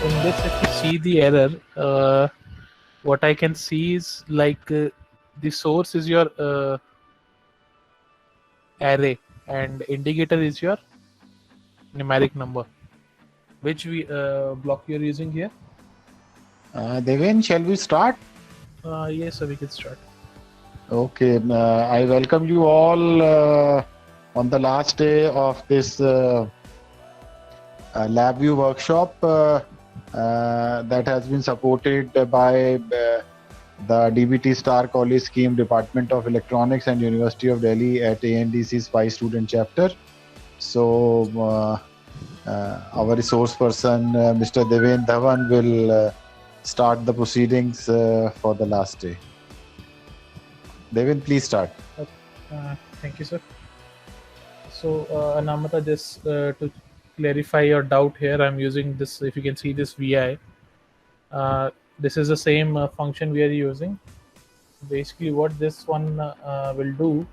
in this, if you see the error, what I can see is like the source is your array and indicator is your numeric number. Which block you're using here? Devin, shall we start? Yes, so we can start. Okay, I welcome you all on the last day of this LabVIEW workshop that has been supported by the DBT Star College Scheme, Department of Electronics and University of Delhi at ANDC's SPI student chapter. So our resource person, Mr. Devin Dhawan, will start the proceedings for the last day. Devin, please start. Thank you, sir. So, Anamata, just to clarify your doubt here, I'm using this. If you can see this VI, this is the same function we are using. Basically, what this one will do,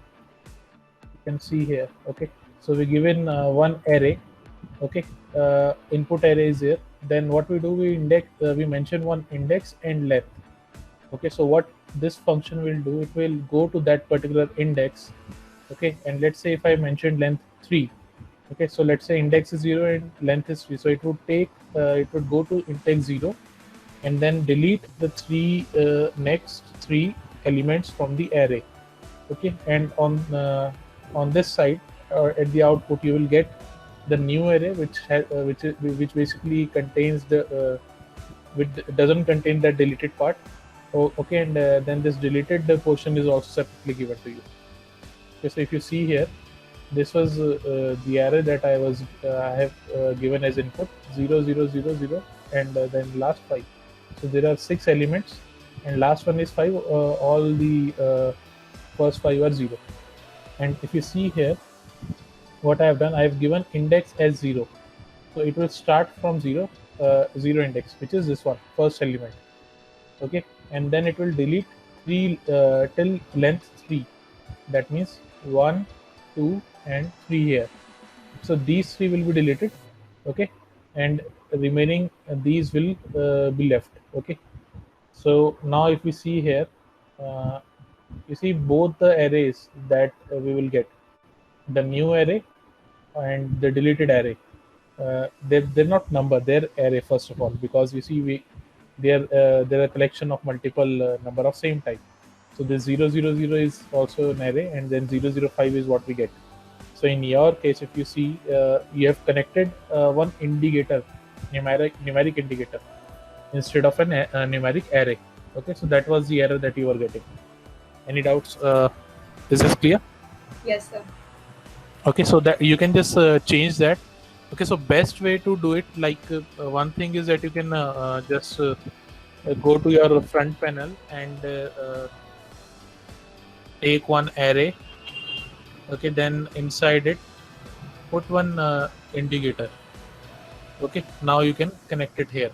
you can see here. Okay, so we given one array. Okay, input array is here. Then what we do, we mention one index and length. Okay, so what this function will do, it will go to that particular index. Okay, and let's say if I mentioned length 3. Okay, so let's say index is 0 and length is 3, so it would take it would go to index 0 and then delete the next three elements from the array. Okay, and on this side or at the output you will get the new array which basically contains the which doesn't contain that deleted part. Okay, and then this deleted portion is also separately given to you. Okay, so if you see here, this was the array that I have given as input 0 0 0 0 and then last 5. So there are 6 elements and last one is 5. All the first 5 are 0. And if you see here, what I have done, I have given index as 0. So it will start from 0 index, which is this one, first element. Okay, and then it will delete 3 till length 3. That means 1, 2 and 3 here. So these 3 will be deleted. Okay, and remaining these will be left. Okay, so now if we see here, you see both the arrays that we will get, the new array and the deleted array, they're not number, they're array first of all, because you see they're a collection of multiple number of same type. So this 000 is also an array, and then 005 is what we get. So in your case, if you see, you have connected one indicator, numeric indicator, instead of a numeric array. Okay, so that was the error that you were getting. Any doubts? Is this clear? Yes, sir. Okay, so that you can just change that. Okay, so best way to do it, like one thing is that you can just go to your front panel and take one array. Okay, then inside it put one indicator. Okay, now you can connect it here.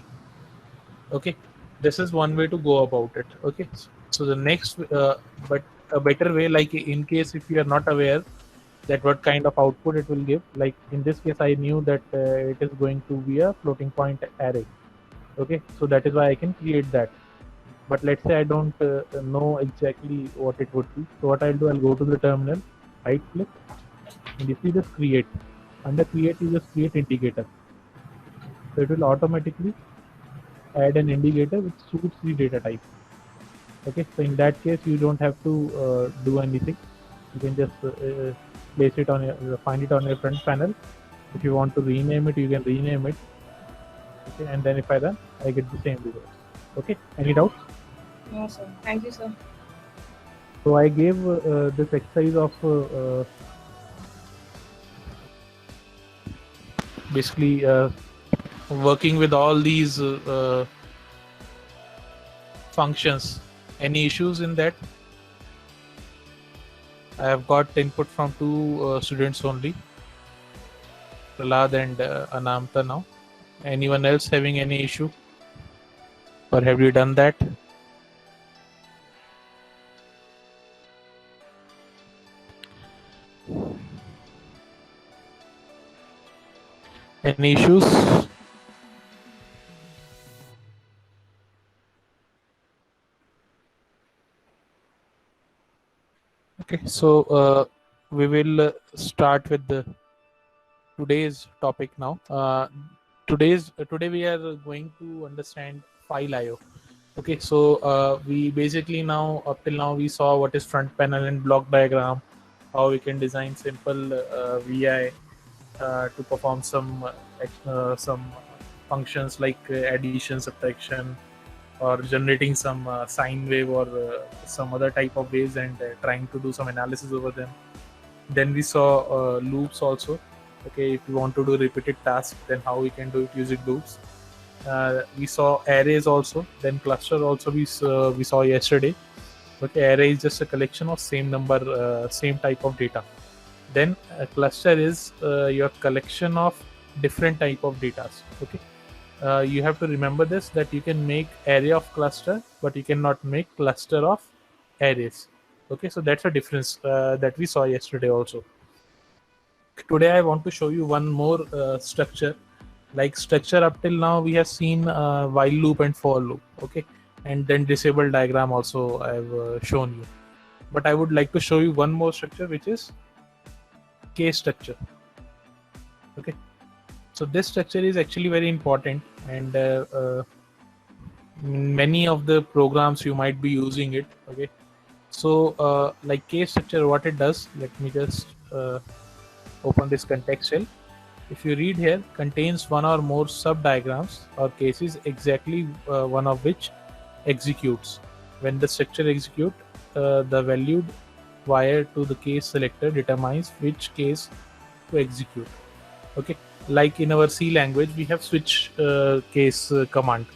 Okay, this is one way to go about it. Okay, so the next but a better way, like in case if you are not aware that what kind of output it will give, like in this case I knew that it is going to be a floating point array. Okay, so that is why I can create that. But let's say I don't know exactly what it would be. So what I'll do, I'll go to the terminal, right click, and you see this create. Under create, you just create indicator. So it will automatically add an indicator which suits the data type. Okay, so in that case you don't have to do anything. You can just place it on your, find it on your front panel. If you want to rename it, you can rename it. Okay, and then if I run, I get the same results. Okay, any doubts? No, sir. Thank you, sir. So I gave this exercise of basically working with all these functions. Any issues in that? I have got input from 2 students only, Prahlad and Anamta now. Anyone else having any issue? Or have you done that? Any issues? Okay, so we will start with the today's topic now. Today we are going to understand file IO. Okay, so we basically now up till now we saw what is front panel and block diagram, how we can design simple VI to perform some functions like addition, subtraction, or generating some sine wave or some other type of waves and trying to do some analysis over them. Then we saw loops also. Okay, if you want to do repeated tasks, then how we can do it using loops. We saw arrays also. Then cluster also we saw yesterday. Okay, array is just a collection of same number, same type of data. Then a cluster is your collection of different type of data. Okay, you have to remember this, that you can make array of cluster, but you cannot make cluster of arrays. Okay, so that's a difference that we saw yesterday also. Today I want to show you one more structure. Like structure up till now we have seen while loop and for loop. Okay, and then disable diagram also I've shown you. But I would like to show you one more structure, which is case structure. Okay, so this structure is actually very important, and many of the programs you might be using it. Okay, so like case structure, what it does, let me just open this context shell. If you read here, contains one or more sub diagrams or cases, exactly one of which executes. When the structure execute, the valued wire to the case selector determines which case to execute. Okay, like in our C language we have switch case command.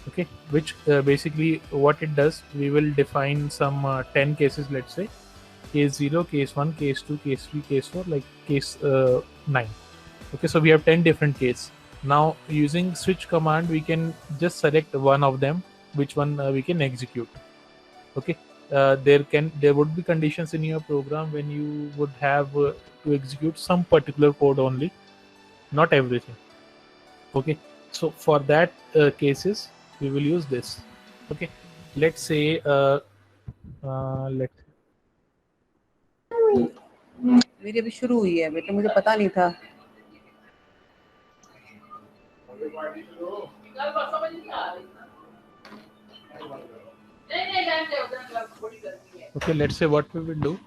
Okay, which basically what it does, we will define some 10 cases, let's say case 0, case 1, case 2, case 3, case 4, like case 9. Okay, so we have 10 different cases. Now using switch command we can just select one of them, which one we can execute. Okay, there would be conditions in your program when you would have to execute some particular code only, not everything. Okay, so for that cases we will use this. Okay, let's say let's मेरी अभी शुरू हुई है बेटा, मुझे पता नहीं था. Okay, let's say what we will do,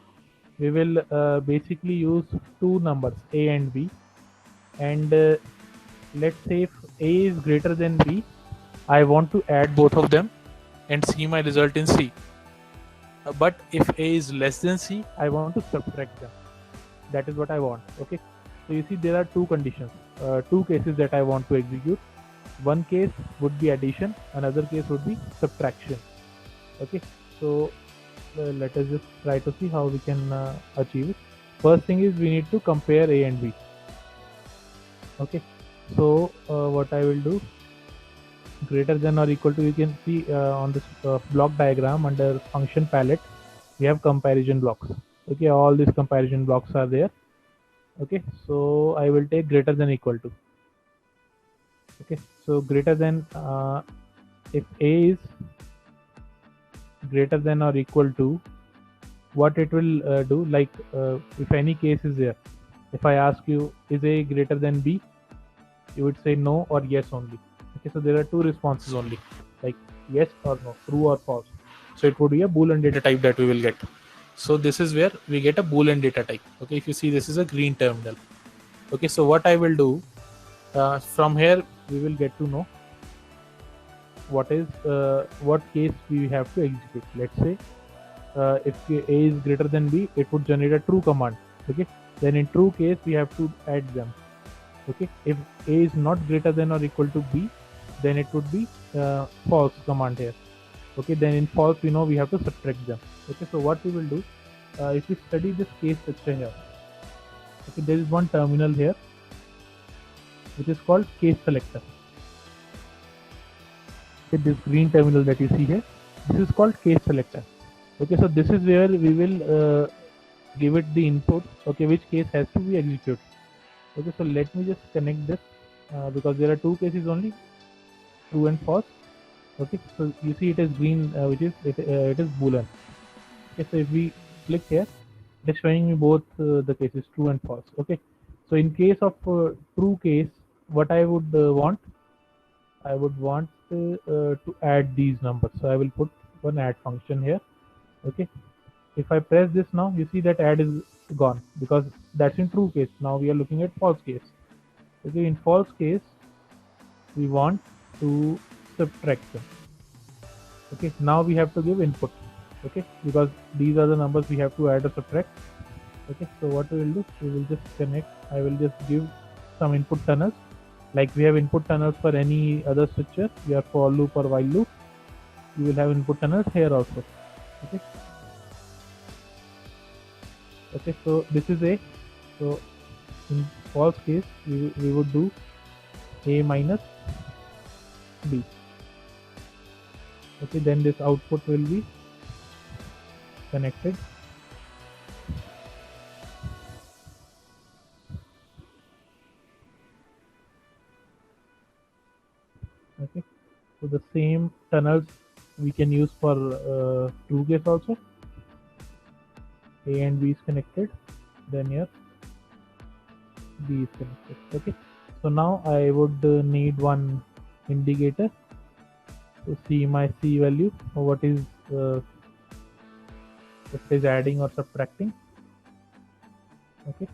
we will basically use two numbers a and b, and let's say if a is greater than b, I want to add both of them and see my result in C. But if a is less than c, I want to subtract them. That is what I want. Okay, so you see there are two conditions, two cases that I want to execute. One case would be addition, another case would be subtraction. Okay, so let us just try to see how we can achieve it. First thing is we need to compare a and b. Okay, so what I will do, greater than or equal to, you can see on this block diagram under function palette we have comparison blocks. Okay, all these comparison blocks are there. Okay, so I will take greater than equal to. Okay, so greater than, if a is greater than or equal to, what it will do, like if any case is there, if I ask you is a greater than b, you would say no or yes only. Okay, so there are two responses only, like yes or no, true or false. So it would be a Boolean data type that we will get. So this is where we get a Boolean data type. Okay, if you see, this is a green terminal. Okay, so what I will do, from here we will get to know what is what case we have to execute. Let's say if a is greater than b, it would generate a true command. Okay, then in true case we have to add them. Okay, if a is not greater than or equal to b, then it would be false command here. Okay, then in false we know we have to subtract them. Okay, so what we will do, if we study this case structure here, okay, there is one terminal here which is called case selector. Okay, this green terminal that you see here, this is called case selector. Okay, so this is where we will give it the input, okay, which case has to be executed. Okay, so let me just connect this because there are two cases only, true and false. Okay, so you see it is green, which is it is Boolean. Okay, so if we click here, it is showing me both the cases true and false. Okay, so in case of true case, what I would want, I would want to add these numbers. So I will put one add function here. Okay, if I press this now, you see that add is gone because that's in true case. Now we are looking at false case. Okay, in false case, we want to subtract them. Okay, now we have to give input. Okay, because these are the numbers we have to add or subtract. Okay, so what we will do, we will just connect. I will just give some input tunnels, like we have input tunnels for any other switcher. We have for loop or while loop. You will have input tunnels here also. Okay. Okay, so this is A. So in false case, we would do A minus B. Okay, then this output will be connected. Okay, so the same tunnels we can use for true case also. A and B is connected, then here B is connected. Okay, so now I would need one indicator to see my C value or what is if it is adding or subtracting. Okay,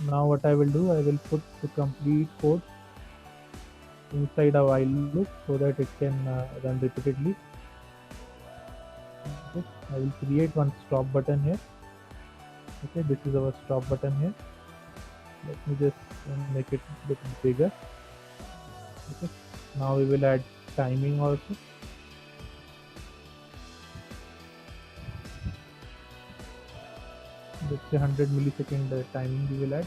now what I will do, I will put the complete code inside a while loop so that it can run repeatedly. Okay, I will create one stop button here. Okay, this is our stop button here. Let me just make it a bit bigger. Okay, now we will add timing also. Let's say 100 millisecond timing we will add.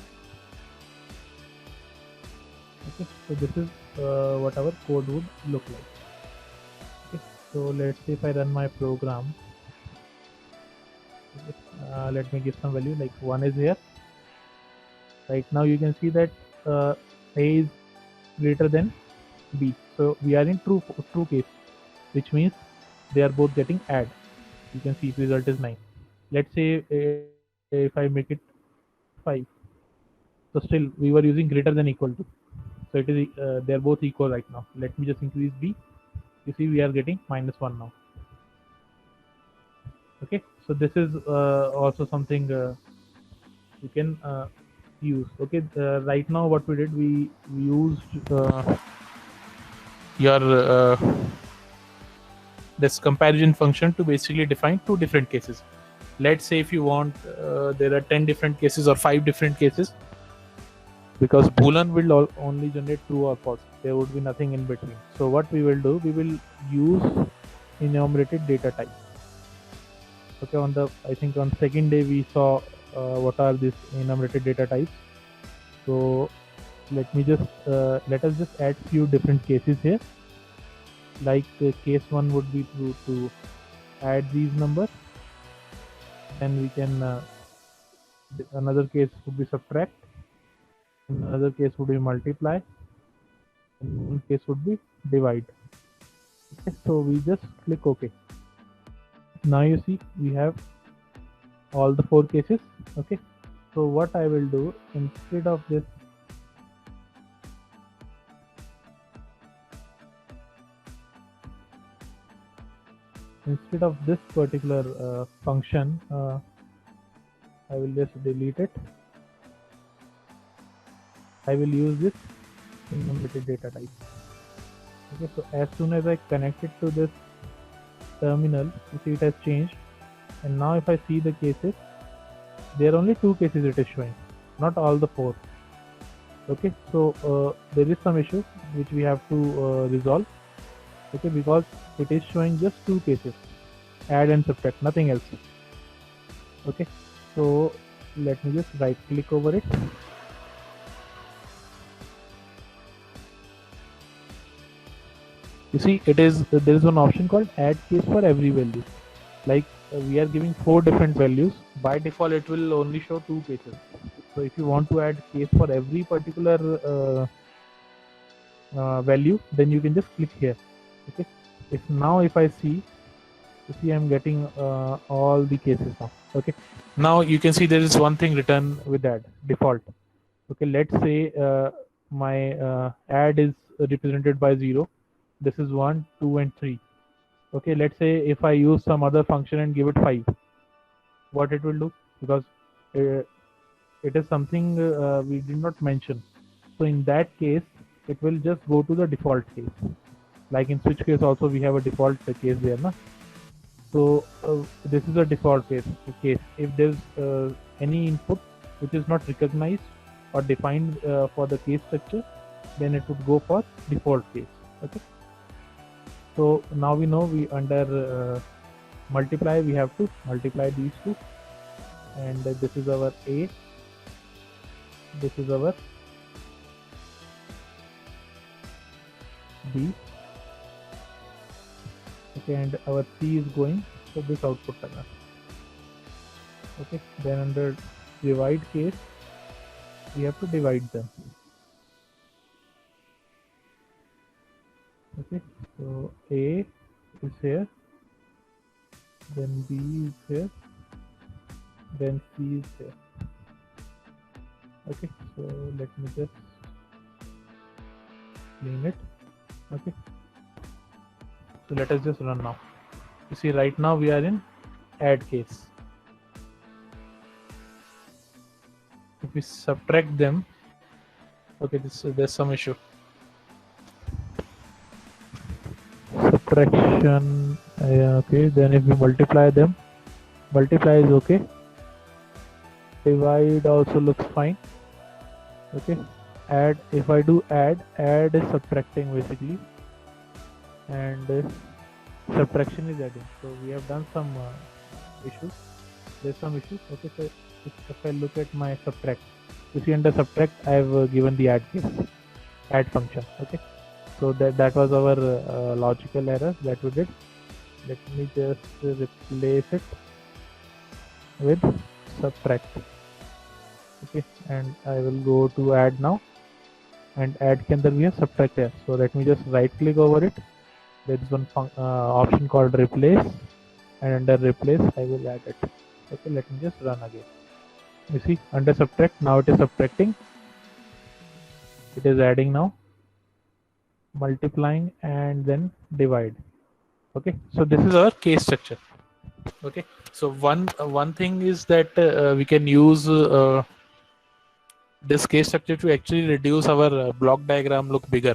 Okay, so this is what our code would look like. Okay, so let's say if I run my program, okay, let me give some value like 1 is here. Right now you can see that A is greater than B, so we are in true case, which means they are both getting add. You can see result is 9. Let's say if I make it 5, so still we were using greater than equal to, so it is they are both equal right now. Let me just increase B. You see we are getting -1 now. Okay, so this is also something you can use. Okay, right now what we did, we used your this comparison function to basically define two different cases. Let's say if you want there are 10 different cases or 5 different cases, because Boolean will only generate true or false, there would be nothing in between. So what we will do, we will use enumerated data type. Okay, on the, I think on second day we saw what are these enumerated data types. So let me just let us just add few different cases here. Like case 1 would be to add these numbers, and we can another case would be subtract, another case would be multiply, and one case would be divide. Okay, so we just click OK. Now you see we have all the 4 cases. Okay, so what I will do, instead of this, particular function, I will just delete it. I will use this enumerated data type. Okay, so as soon as I connect it to this terminal, you see it has changed, and now if I see the cases, there are only 2 cases it is showing, not all the 4. Okay, so there is some issue which we have to resolve. Okay, because it is showing just 2 cases, add and subtract, nothing else. Okay, so let me just right click over it. You see it is, there is one option called add case for every value. Like we are giving 4 different values. By default it will only show 2 cases. So if you want to add case for every particular value, then you can just click here. Okay, If I see, you see I'm getting all the cases now. Okay, now you can see there is one thing written with add default. Okay, let's say my add is represented by 0. This is 1, 2 and 3. Okay, let's say if I use some other function and give it 5, what it will do, because uh, it is something we did not mention. So in that case, it will just go to the default case. Like in switch case also we have a default case there, na? So this is a default case. If there's any input which is not recognized or defined for the case structure, then it would go for default case. Okay. So now we know we under multiply, we have to multiply these two, and this is our A, this is our B. Okay, and our C is going to this output panel. Okay, then under divide case, we have to divide them. Okay, so A is here, then B is here, then C is here. Okay, so let me just clean it. Okay, so let us just run now. You see right now we are in add case. If we subtract them, okay, there's some issue. Subtraction, okay, then if we multiply them, multiply is okay, divide also looks fine. Okay, add, if I do add is subtracting basically, and subtraction is adding. So we have done some issues, there's some issues. Okay, so if I look at my subtract, you see under subtract I have given the add case, add function. Okay, so that was our logical error that we did. Let me just replace it with subtract. Okay, and I will go to add now, and add के अंदर भी है subtract है. So let me just right click over it. There is one option called replace, and under replace I will add it. Okay, let me just run again. You see under subtract, now it is subtracting, it is adding now, multiplying, and then divide. Okay, so this is our case structure. Okay, so one thing is that we can use this case structure to actually reduce our block diagram look bigger.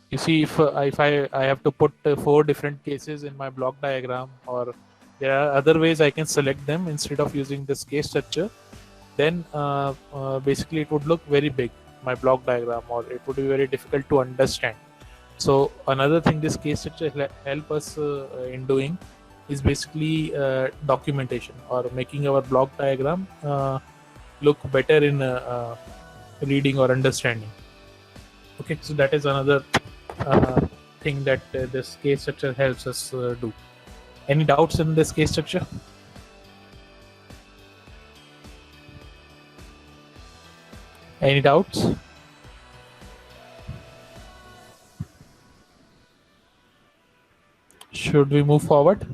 You see, if I have to put 4 different cases in my block diagram, or there are other ways I can select them instead of using this case structure, then basically it would look very big, my block diagram, or it would be very difficult to understand. So another thing this case structure help us in doing is basically documentation, or making our block diagram look better in reading or understanding. Okay, so that is another thing that this case structure helps us do. Any doubts in this case structure? Any doubts? Should we move forward?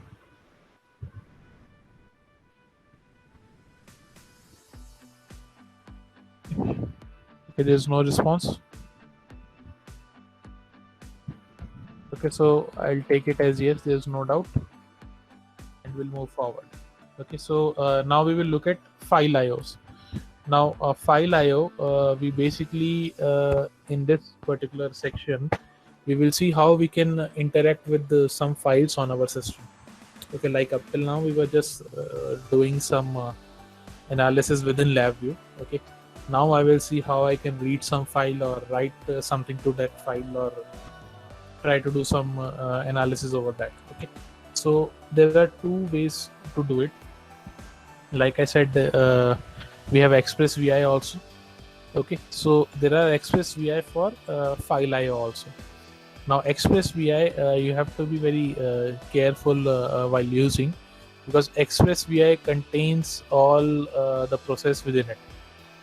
Okay, there's no response. Okay, so I'll take it as yes, there's no doubt, and we'll move forward. Okay, so now we will look at file IOs. Now file IO, we basically in this particular section we will see how we can interact with some files on our system. Okay, like up till now we were just doing some analysis within LabVIEW. Okay, now I will see how I can read some file or write something to that file, or try to do some analysis over that. Okay, so there are 2 ways to do it. Like I said, we have Express VI also. Okay, so there are Express VI for file IO also. Now Express VI, you have to be very careful while using, because Express VI contains all the process within it.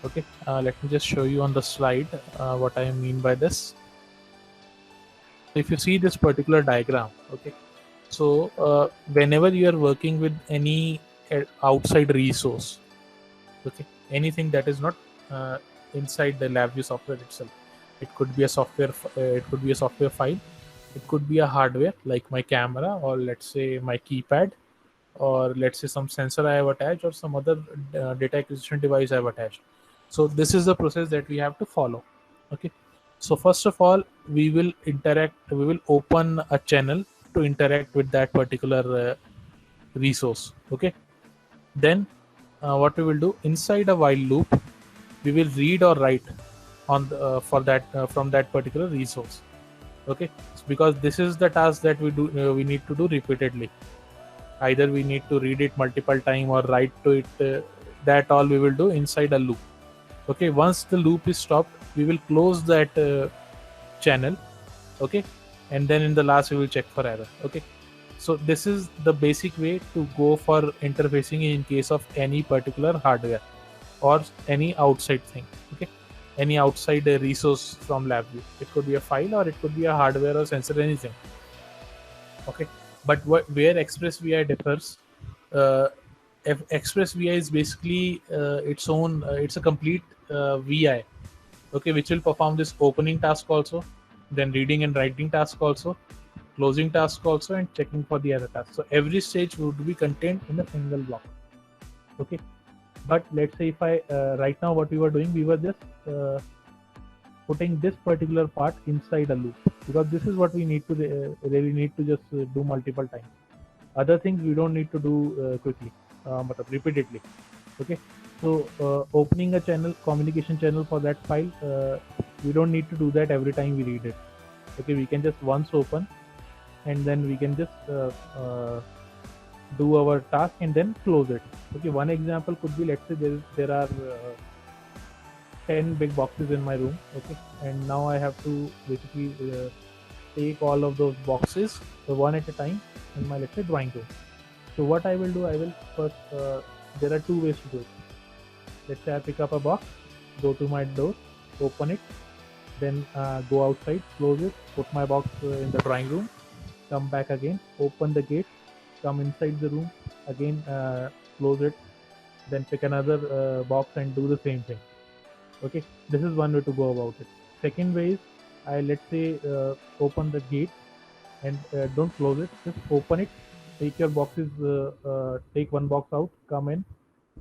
Okay, let me just show you on the slide what I mean by this. if you see this particular diagram, okay, so whenever you are working with any outside resource, okay, anything that is not uh, inside the LabVIEW software itself, it could be a software, it could be a software file, it could be a hardware like my camera, or let's say my keypad, or let's say some sensor I have attached, or some other data acquisition device I have attached. So this is the process that we have to follow. Okay. So first of all, we will open a channel to interact with that particular resource. Okay. Then what we will do, inside a while loop, we will read or write on the, for that from that particular resource. Okay. So because this is the task that we need to do repeatedly. Either we need to read it multiple time or write to it. That all we will do inside a loop. Okay. Once the loop is stopped, we will close that channel. Okay. And then in the last we will check for error. Okay. So this is the basic way to go for interfacing in case of any particular hardware or any outside thing. Okay. Any outside resource from LabVIEW. It could be a file, or it could be a hardware or sensor, anything. Okay. But where ExpressVI differs, ExpressVI is basically its own. It's a complete VI, okay, which will perform this opening task also, then reading and writing task also, closing task also, and checking for the other task. So every stage would be contained in a single block. Okay. But let's say if I right now what we were doing, we were just putting this particular part inside a loop, because this is what we need to really need to just do multiple times. Other things we don't need to do quickly, but repeatedly. Okay. So opening a channel, communication channel for that file, we don't need to do that every time we read it. Okay. We can just once open, and then we can just do our task and then close it. Okay. One example could be, let's say there are 10 big boxes in my room. Okay. And now I have to basically take all of those boxes one at a time in my, let's say, drawing room. So what I will do, I will first, there are two ways to do it. Let's say I pick up a box, go to my door, open it, then go outside, close it, put my box in the drawing room, come back again, open the gate, come inside the room, again close it, then pick another box and do the same thing. Okay. This is one way to go about it. Second way is, I let's say open the gate and don't close it, just open it, take your boxes, take one box out, come in,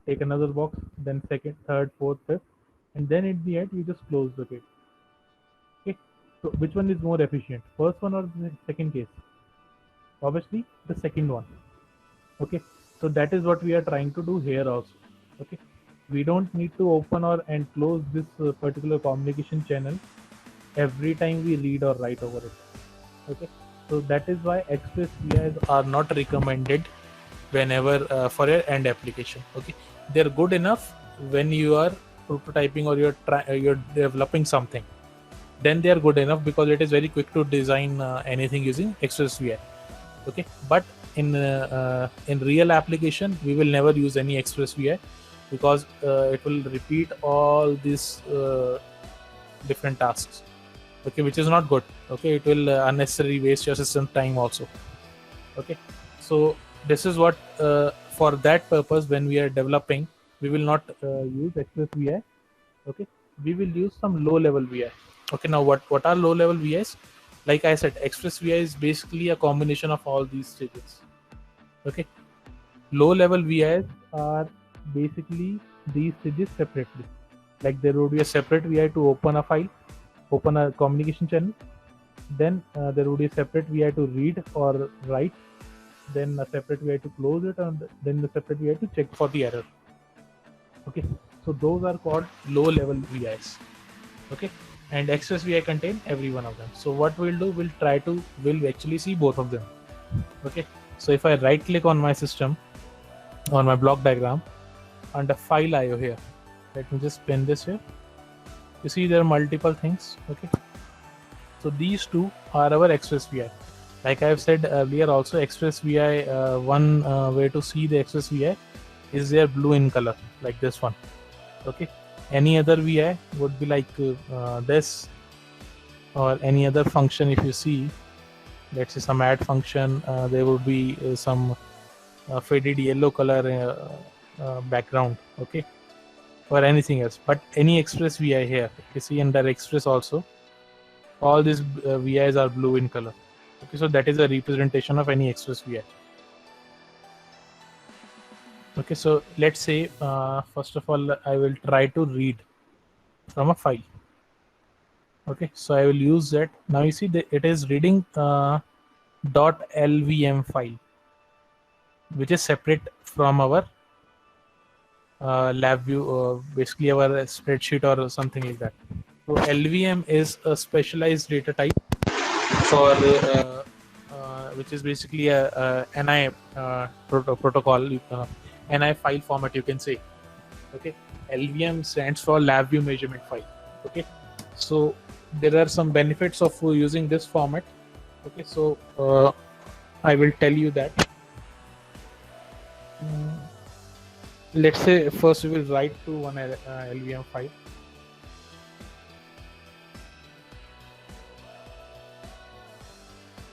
take another box, then second, third, fourth, fifth, and then at the end you just close the gate. Okay. So which one is more efficient, first one or the second case? Obviously the second one. Okay. So that is what we are trying to do here also. Okay. We don't need to open or and close this particular communication channel every time we read or write over it. Okay. So that is why ExpressVIs are not recommended whenever for your end application. Okay. They're good enough when you are prototyping or you're developing something. Then they are good enough because it is very quick to design anything using ExpressVI. Okay. But in real application, we will never use any ExpressVI, because it will repeat all these different tasks. Okay, which is not good. Okay, it will unnecessarily waste your system time also. Okay, so this is what for that purpose, when we are developing, we will not use ExpressVI. Okay, we will use some low level VI. Okay, now what are low level VIs? Like I said, ExpressVI is basically a combination of all these stages. Okay, low level VIs are basically these stages separately. Like there would be a separate VI to open a file, open a communication channel, then there would be a separate VI to read or write, then a separate VI to close it, and then the separate VI to check for the error. Okay, so those are called low level VIs. Okay, and ExpressVI contain every one of them. So what we'll do, we'll actually see both of them. Okay, so if I right click on my system, on my block diagram, under file IO here, let me just pin this here. You see there are multiple things. Okay, so these two are our ExpressVI. Like I've said earlier also, ExpressVI, one way to see the ExpressVI is their blue in color, like this one. Okay, any other VI would be like this, or any other function. If you see, let's say some add function, there would be some faded yellow color background, okay, or anything else. But any express vi here, you see under express also, all these VIs are blue in color. Okay, so that is a representation of any express VI. Okay, so let's say first of all I will try to read from a file. Okay, so I will use that. Now you see that it is reading .lvm file, which is separate from our LabVIEW, basically our spreadsheet or something like that. So LVM is a specialized data type for which is basically a NI protocol, NI file format, you can say. Okay, LVM stands for LabVIEW measurement file. Okay, so there are some benefits of using this format. Okay, so I will tell you that. Let's say first we will write to one LVM file.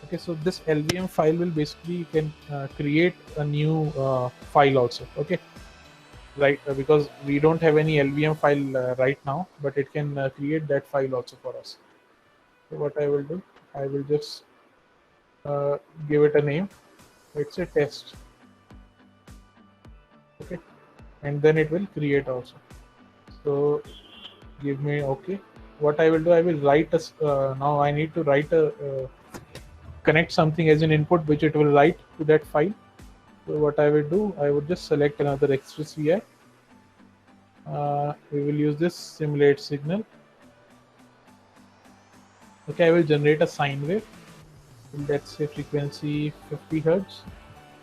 Okay, so this LVM file will basically can create a new file also. Okay, right, because we don't have any LVM file right now, but it can create that file also for us. So what I will do, I will just give it a name. Let's say test. Okay, and then it will create also. So give me okay. What I will do, I will write a now I need to write a connect something as an input which it will write to that file. So what I will do, I would just select another express VI. We will use this simulate signal. Okay, I will generate a sine wave. Let's say frequency 50 Hz,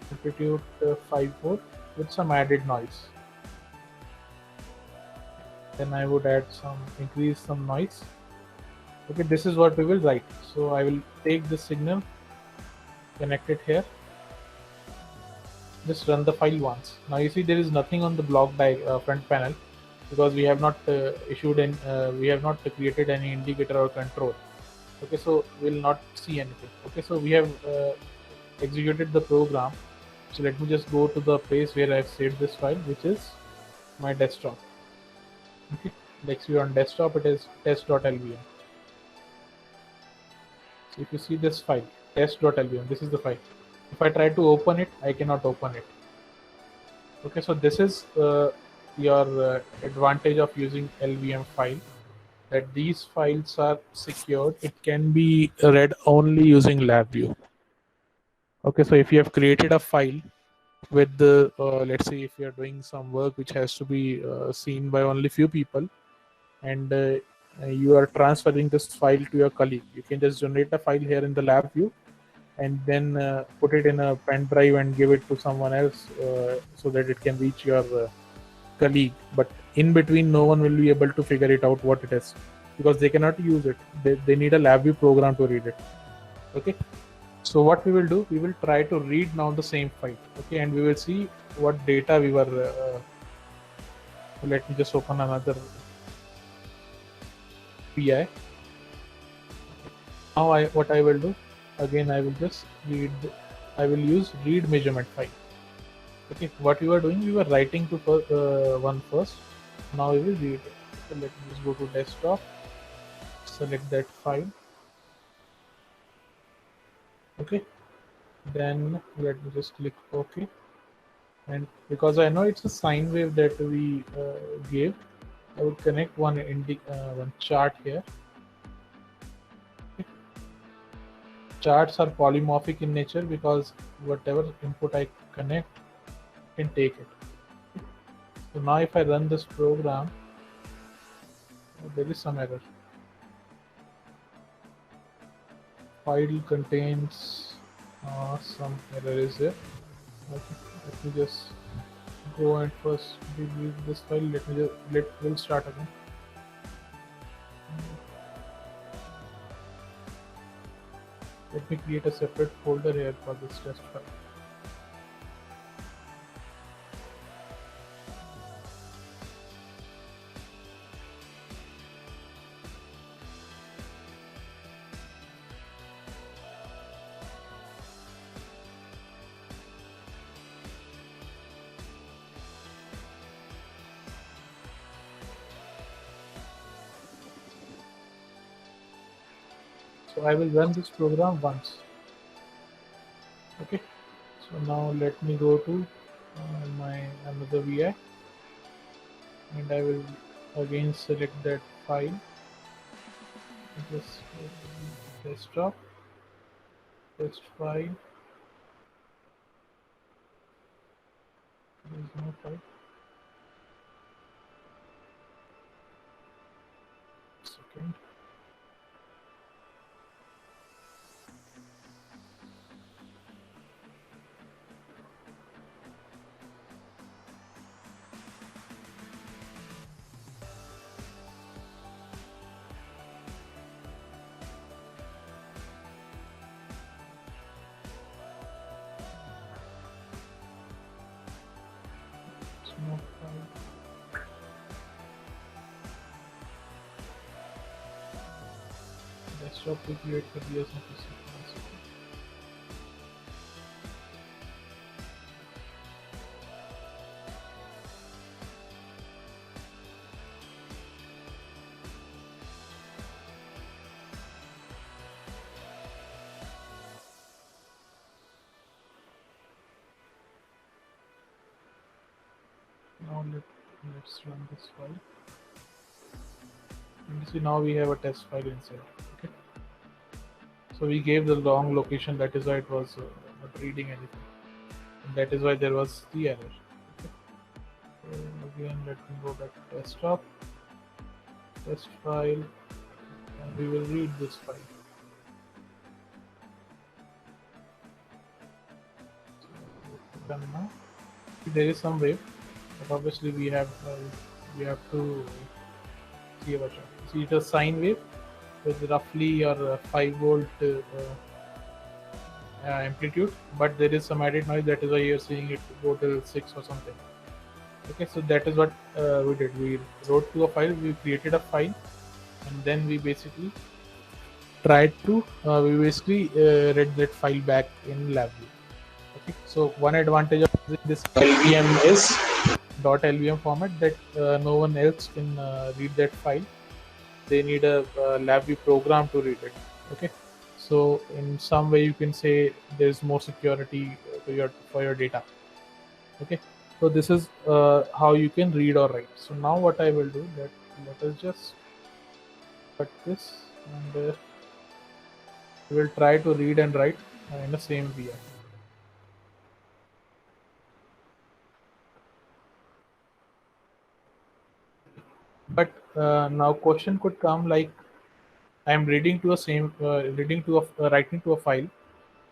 amplitude 5 volt with some added noise. Then I would add some, increase some noise. Okay, this is what we will write. So I will take this signal, connect it here, just run the file once. Now you see there is nothing on the block front panel because we have not we have not created any indicator or control. Okay, so we'll not see anything. Okay, so we have executed the program. So let me just go to the place where I've saved this file, which is my desktop. Okay, next view on desktop, it is test.lvm. So if you see this file, test.lvm, this is the file. If I try to open it, I cannot open it. Okay, so this is your advantage of using LVM file, that these files are secured. It can be read only using LabVIEW. Okay, so if you have created a file with the let's say if you are doing some work which has to be seen by only few people, and you are transferring this file to your colleague, you can just generate a file here in the LabVIEW and then put it in a pen drive and give it to someone else so that it can reach your colleague. But in between, no one will be able to figure it out what it is because they cannot use it. They need a LabVIEW program to read it. Okay, so what we will do, we will try to read now the same file. Okay, and we will see what data we were let me just open another PI. Now what I will do, again I will just read, I will use read measurement file. Okay, what we were doing, we were writing to one first. Now we will read it. So let me just go to desktop, select that file. Okay, then let me just click OK. And because I know it's a sine wave that we gave, I would connect one chart here. Okay. Charts are polymorphic in nature because whatever input I connect can take it. Okay. So now if I run this program, there is some error. File contains some error is there. Okay, let me just go and first delete this file. We'll start again. Let me create a separate folder here for this test file. So I will run this program once. Okay. So now let me go to my another VI, and I will again select that file. Just desktop, test file. There is no file. Second. It's no file. Desktop to create for years of PC. Now let's run this file. And you see now we have a test file inside. Okay. So we gave the wrong location. That is why it was not reading anything. And that is why there was the error. Okay. So again, let me go back to desktop, test file, and we will read this file. So, done now. There is some wave, but obviously we have to see about it. See, it is sine wave with roughly your 5 volt amplitude, but there is some added noise. That is why you are seeing it go till 6 or something. Okay, so that is what we did. We wrote to a file, we created a file, and then we basically tried to read that file back in LabVIEW. Okay, so one advantage of this LVM is .lvm format that no one else can read that file. They need a LabVIEW program to read it. Okay, so in some way you can say there's more security for your data. Okay, so this is how you can read or write. So now what I will do, let us just cut this, and we will try to read and write in the same VI. But now question could come like, I'm reading to writing to a file,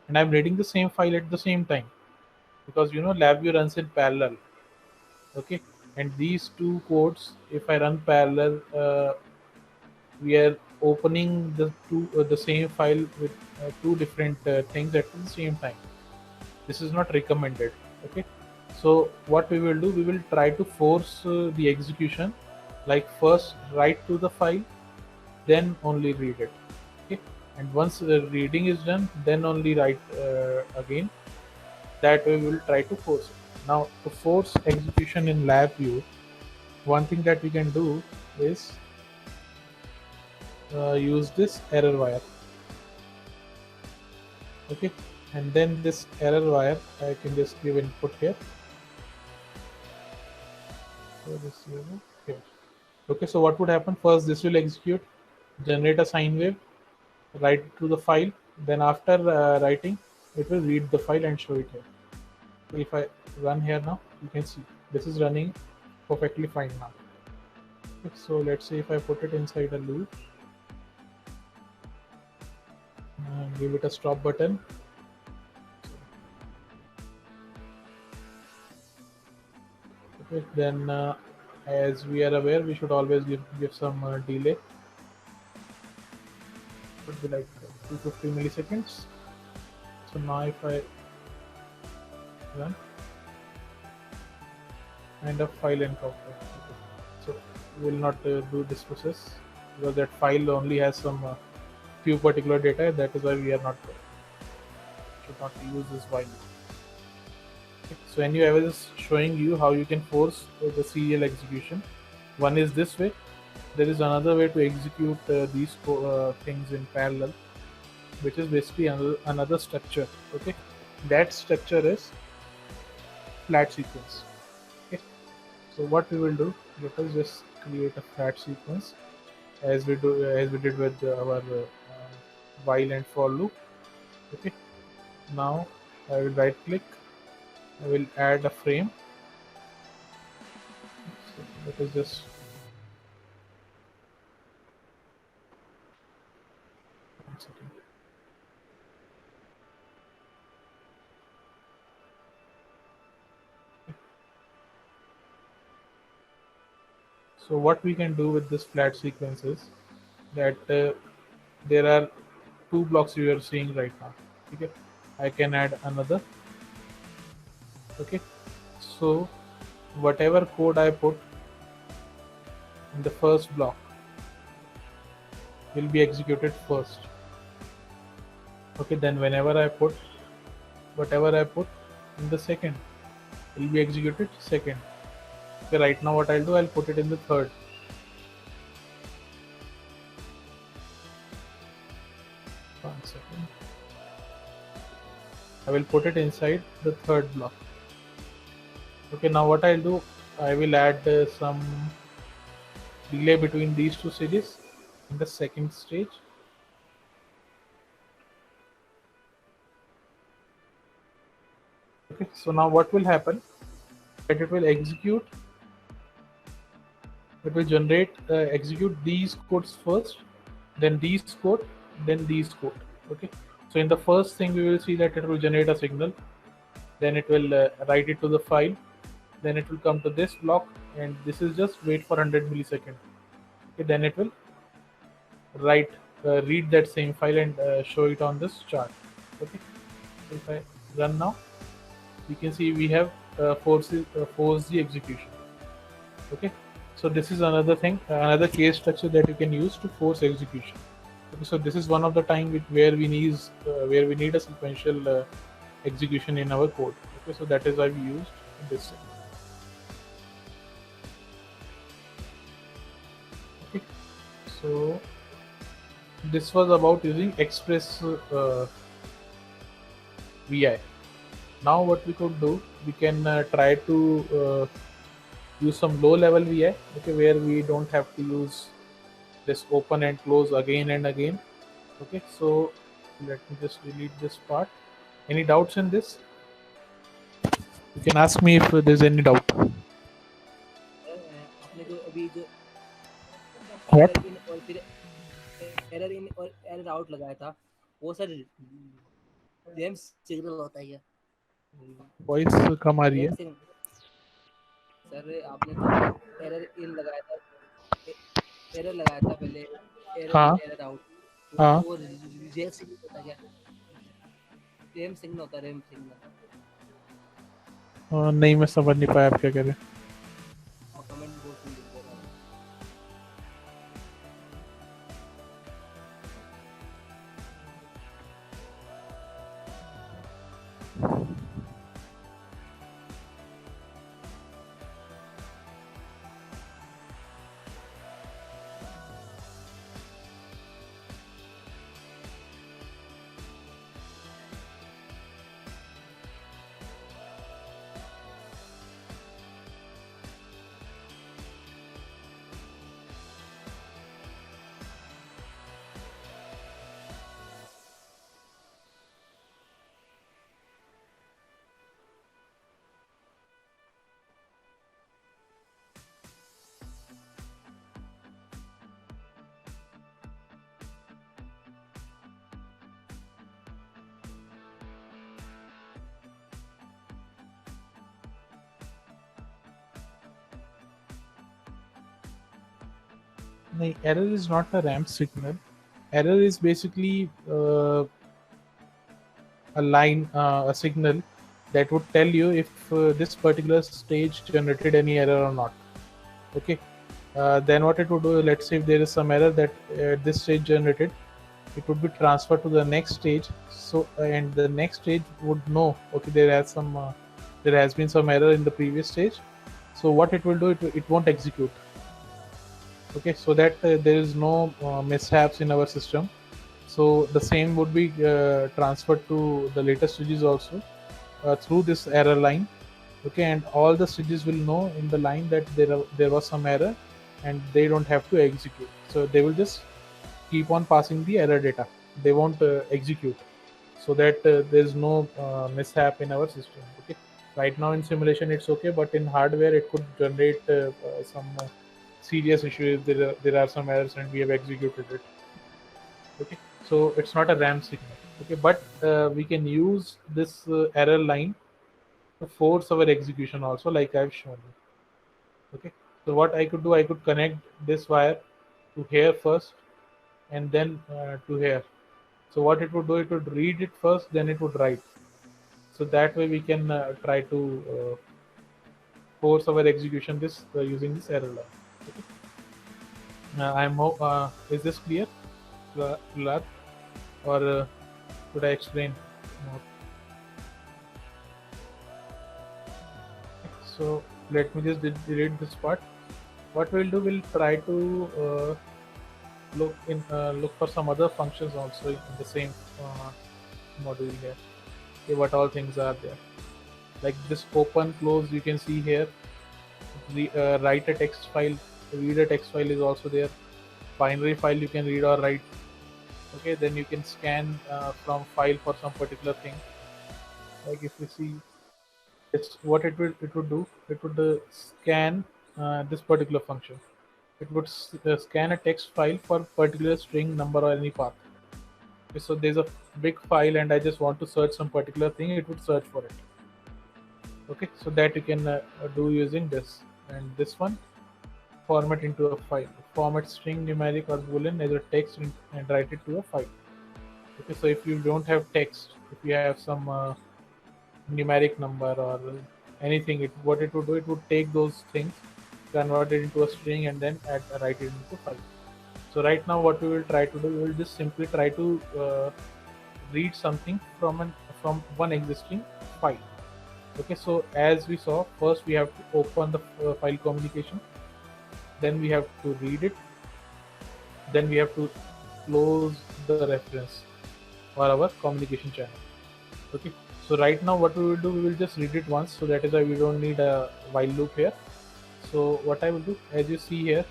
and I'm reading the same file at the same time, because LabVIEW runs in parallel. Okay, and these two codes, if I run parallel, we are opening the same file with two different things at the same time. This is not recommended. Okay, so what we will do, we will try to force the execution, like first write to the file, then only read it. Okay, and once the reading is done, then only write again. That way we will try to force it. Now, to force execution in LabVIEW, one thing that we can do is use this error wire. Okay, and then this error wire, I can just give input here. So this here. Okay, so what would happen? First, this will execute, generate a sine wave, write it to the file. Then after writing, it will read the file and show it here. So if I run here now, you can see this is running perfectly fine now. Okay, so let's say if I put it inside a loop, give it a stop button. Okay, then as we are aware, we should always give some delay. Should be like 250 milliseconds. So now if I run, and a file encounter. So we will not do this process, because that file only has some few particular data. That is why we are not should not use this while. Okay. So anyway, I was just showing you how you can force the serial execution. One is this way. There is another way to execute these things in parallel. which is basically another structure. Okay, that structure is flat sequence. Okay, so what we will do, let us just create a flat sequence as we did with our while and for loop. Okay, now I will right click, I will add a frame. So let us just one second. So what we can do with this flat sequence is that there are two blocks you are seeing right now. Okay, I can add another. Okay, so whatever code I put in the first block will be executed first. Okay, then whenever I put whatever I put in the second will be executed second. Okay, right now what I'll do, I'll put it in the third. One second. I will put it inside the third block. Okay, now what I'll do, I will add some delay between these two stages in the second stage. Okay, so now what will happen, that it will execute, it will generate execute these codes first, then these code, then these code. Okay, so in the first thing we will see that it will generate a signal, then it will write it to the file, then it will come to this block, and this is just wait for 100 milliseconds. Okay, then it will read that same file and show it on this chart. Okay, so if I run now, you can see we have forced the execution. Okay, so this is another thing, another case structure that you can use to force execution. Okay, so this is one of the time where we need a sequential execution in our code. Okay, so that is why we used this thing. Okay, so this was about using Express VI. Now what we could do, we can try to use some low level VI, okay, where we don't have to use this open and close again and again. Okay, so let me just delete this part. Any doubts in this? You can ask me if there's any doubt. आपने जो अभी जो What? Error in और फिर error in और error out लगाया था, वो सर जेम सिग्नल होता है क्या? वॉइस कम आ रही है। सर आपने जो एरर इन लगाया था, एरर लगाया था पहले, एरर हाँ। इन एरर आउट, हाँ। वो जेम सिग्नल होता है क्या? रेम सिग्नल होता है, रेम सिग्नल। नहीं, मैं समझ नहीं पाया आप क्या कह रहे हैं। कमेंट बॉक्स में लिख देना। नहीं, error is not a ramp signal. Error is basically a line, a signal that would tell you if this particular stage generated any error or not. Okay, then what it would do, let's say if there is some error that this stage generated, it would be transferred to the next stage. So and the next stage would know, okay, there has been some error in the previous stage. So what it will do, it won't execute. Okay, so that there is no mishaps in our system. So the same would be transferred to the later stages also through this error line. Okay, and all the stages will know in the line that there was some error, and they don't have to execute. So they will just keep on passing the error data. They won't execute, so that there's no mishap in our system. Okay, right now in simulation it's okay, but in hardware it could generate some serious issue if there are some errors and we have executed it. Okay, so it's not a RAM signal. Okay, but we can use this error line to force our execution also, like I've shown you. Okay, so what I could do, I could connect this wire to here first, and then to here. So what it would do, it would read it first, then it would write. So that way we can try to force our execution this using this error line. Okay. Is this clear, Lad? Or should I explain more? So let me just delete this part. What we'll do, we'll try to look for some other functions also in the same module here. Okay, what all things are there? Like this open, close, you can see here. Write a text file, read a text file is also there. Binary file you can read or write. Okay, then you can scan from file for some particular thing. Like if you see, it's what it would do. It would scan this particular function. It would scan a text file for particular string, number, or any path. Okay, so there's a big file and I just want to search some particular thing. It would search for it. Okay, so that you can do using this. And this one, format into a file. Format string, numeric, or boolean as a text and write it to a file. Okay, so if you don't have text, if you have some numeric number or anything, what it would do, it would take those things, convert it into a string, and then write it into a file. So right now what we will try to do, we will just simply try to read something from one existing file. Okay, so as we saw, first we have to open the file communication, then we have to read it, then we have to close the reference or our communication channel. Okay, so right now what we will do, we will just read it once, so that is why we don't need a while loop here. So what I will do, as you see here,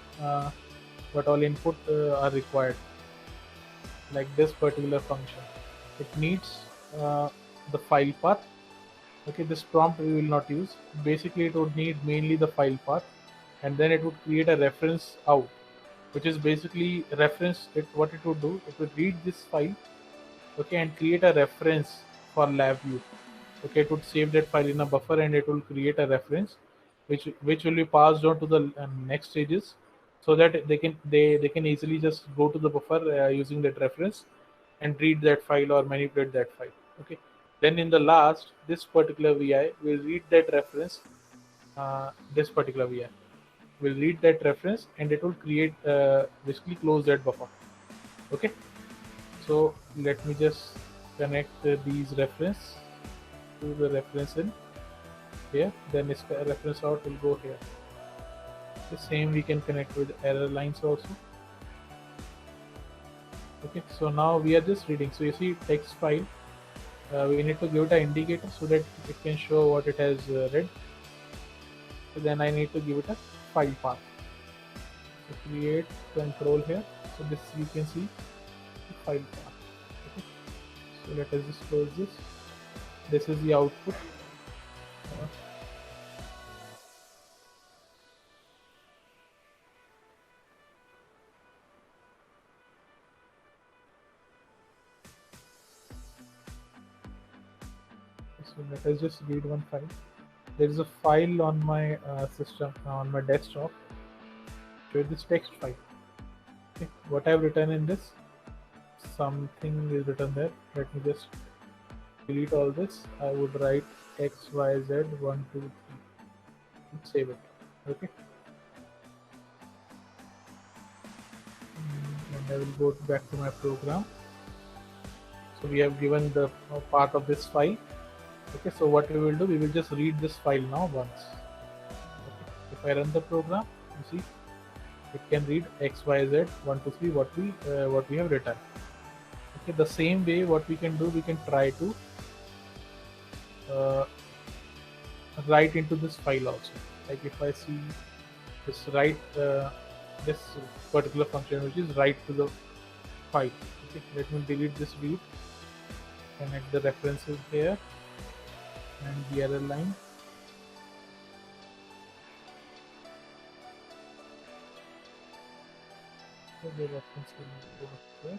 what all input are required, like this particular function, it needs the file path. Okay, this prompt we will not use. Basically it would need mainly the file path, and then it would create a reference out, which is basically reference. What it would do, it would read this file, okay, and create a reference for LabVIEW. Okay, it would save that file in a buffer and it will create a reference which will be passed on to the next stages, so that they can easily just go to the buffer using that reference and read that file or manipulate that file. Okay, then in the last, this particular VI will read that reference. This particular VI will read that reference and it will create basically close that buffer. Okay, so let me just connect these reference to the reference in here, then this reference out will go here. The same we can connect with error lines also. Okay, so now we are just reading. So you see text file, we need to give it an indicator so that it can show what it has read. So then I need to give it a file path. So create control here. So this you can see the file path. Okay, so let us just close this. This is the output. So let us just read one file. There is a file on my system, on my desktop. Show this text file. Okay, what I have written in this, something is written there. Let me just delete all this. I would write XYZ 1 2 3 and save it. Okay, and I will go back to my program. So we have given the part of this file. Okay, so what we will do, we will just read this file now once. Okay. If I run the program, you see it can read XYZ 1 2 3 what we have written. Okay, the same way what we can do, we can try to write into this file also. Like if I see this write this particular function which is write to the file. Okay, let me delete this read, connect the references here and the error line. So the reference will go here.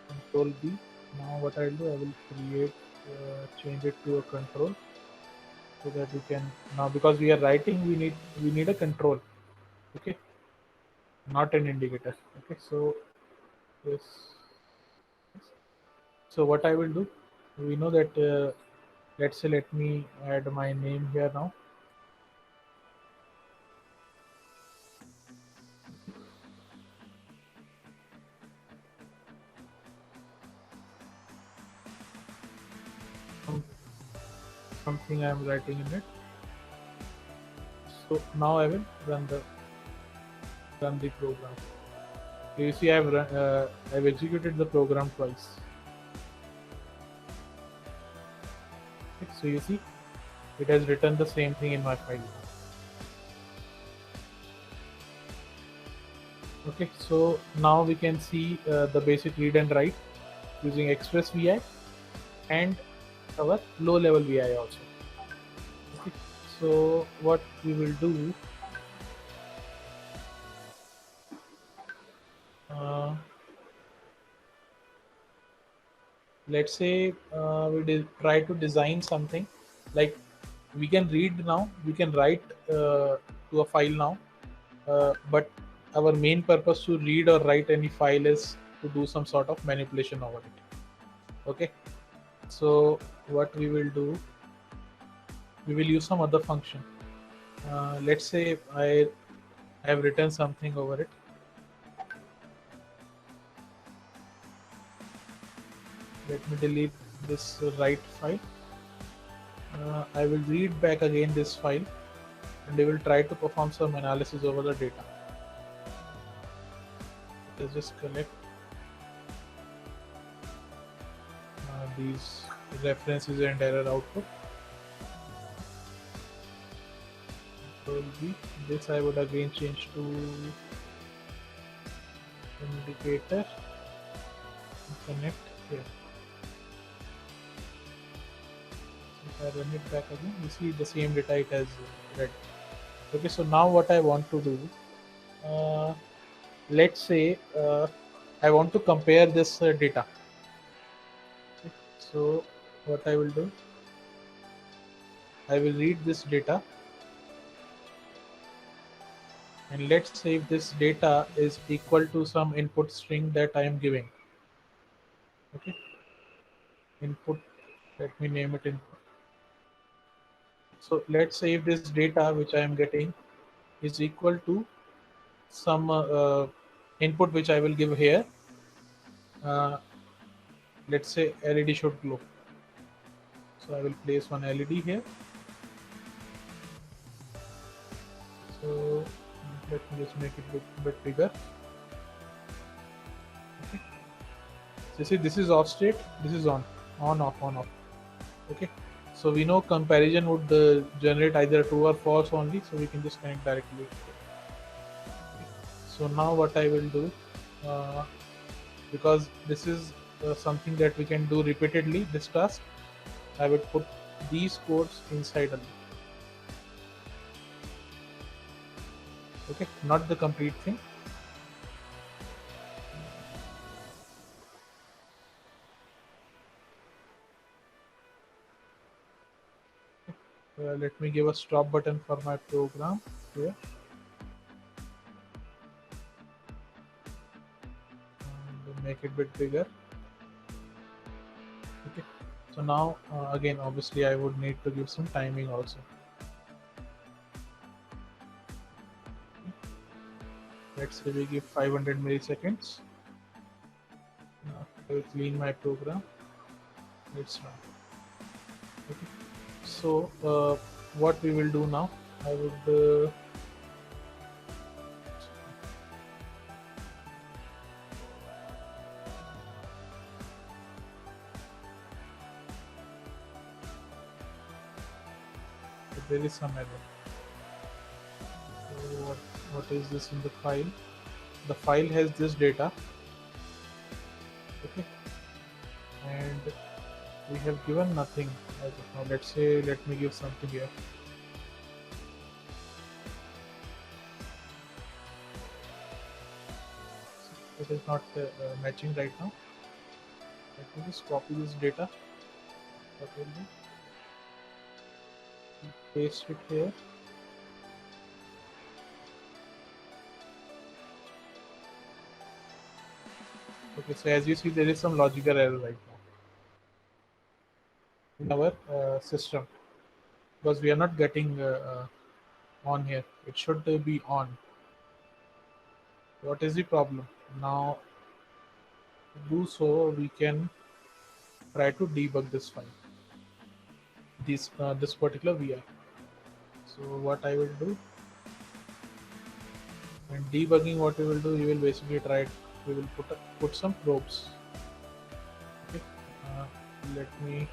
Control B. Now what I'll do, I will create change it to a control, so that we can now, because we are writing, we need a control. Okay, not an indicator. Okay, so this. So what I will do, we know that let's say, let me add my name here now. Something I am writing in it. So now I will run the program. You see, I've executed the program twice. Okay, so you see, it has written the same thing in my file. Okay, so now we can see the basic read and write using Express VI and our low level VI also. Okay, so what we will do, let's say we try to design something like, we can read now, we can write to a file now, but our main purpose to read or write any file is to do some sort of manipulation over it. Okay, so what we will do, we will use some other function. Let's say I have written something over it. Let me delete this write file. I will read back again this file, and they will try to perform some analysis over the data. Let's just collect these references and error output. Control B. This I would again change to indicator. Connect here. If I run it back again, you see the same data it has read. Okay, so now what I want to do, let's say I want to compare this data. Okay, so what I will do, I will read this data, and let's say if this data is equal to some input string that I am giving. Okay, input, let me name it input. So let's say if this data which I am getting is equal to some input which I will give here, let's say LED should glow. So I will place one LED here. So let me just make it a bit bigger. Okay. So see, this is off state, this is on off, on off. Okay. So we know comparison would generate either true or false only, so we can just connect directly. Okay. So now what I will do, because this is something that we can do repeatedly, this task, I would put these codes inside a loop. Okay, not the complete thing. Let me give a stop button for my program here. And make it a bit bigger. Okay, so now again, obviously I would need to give some timing also. Let's say we give 500 milliseconds. Now I will clean my program. Let's run. Okay. So what we will do now, I would But there is some error. So what is this in the file? The file has this data, okay, and we have given nothing as of now. Let's say, let me give something here. It is not matching right now. Let me just copy this data. What will be? Paste it here. Okay, so as you see, there is some logical error right now in our system, because we are not getting on here. It should be on. What is the problem? Now, to do so, we can try to debug this file, this particular VI. So what I will do, when debugging, what we will do, we will basically try. We will put some probes. Okay. Let me.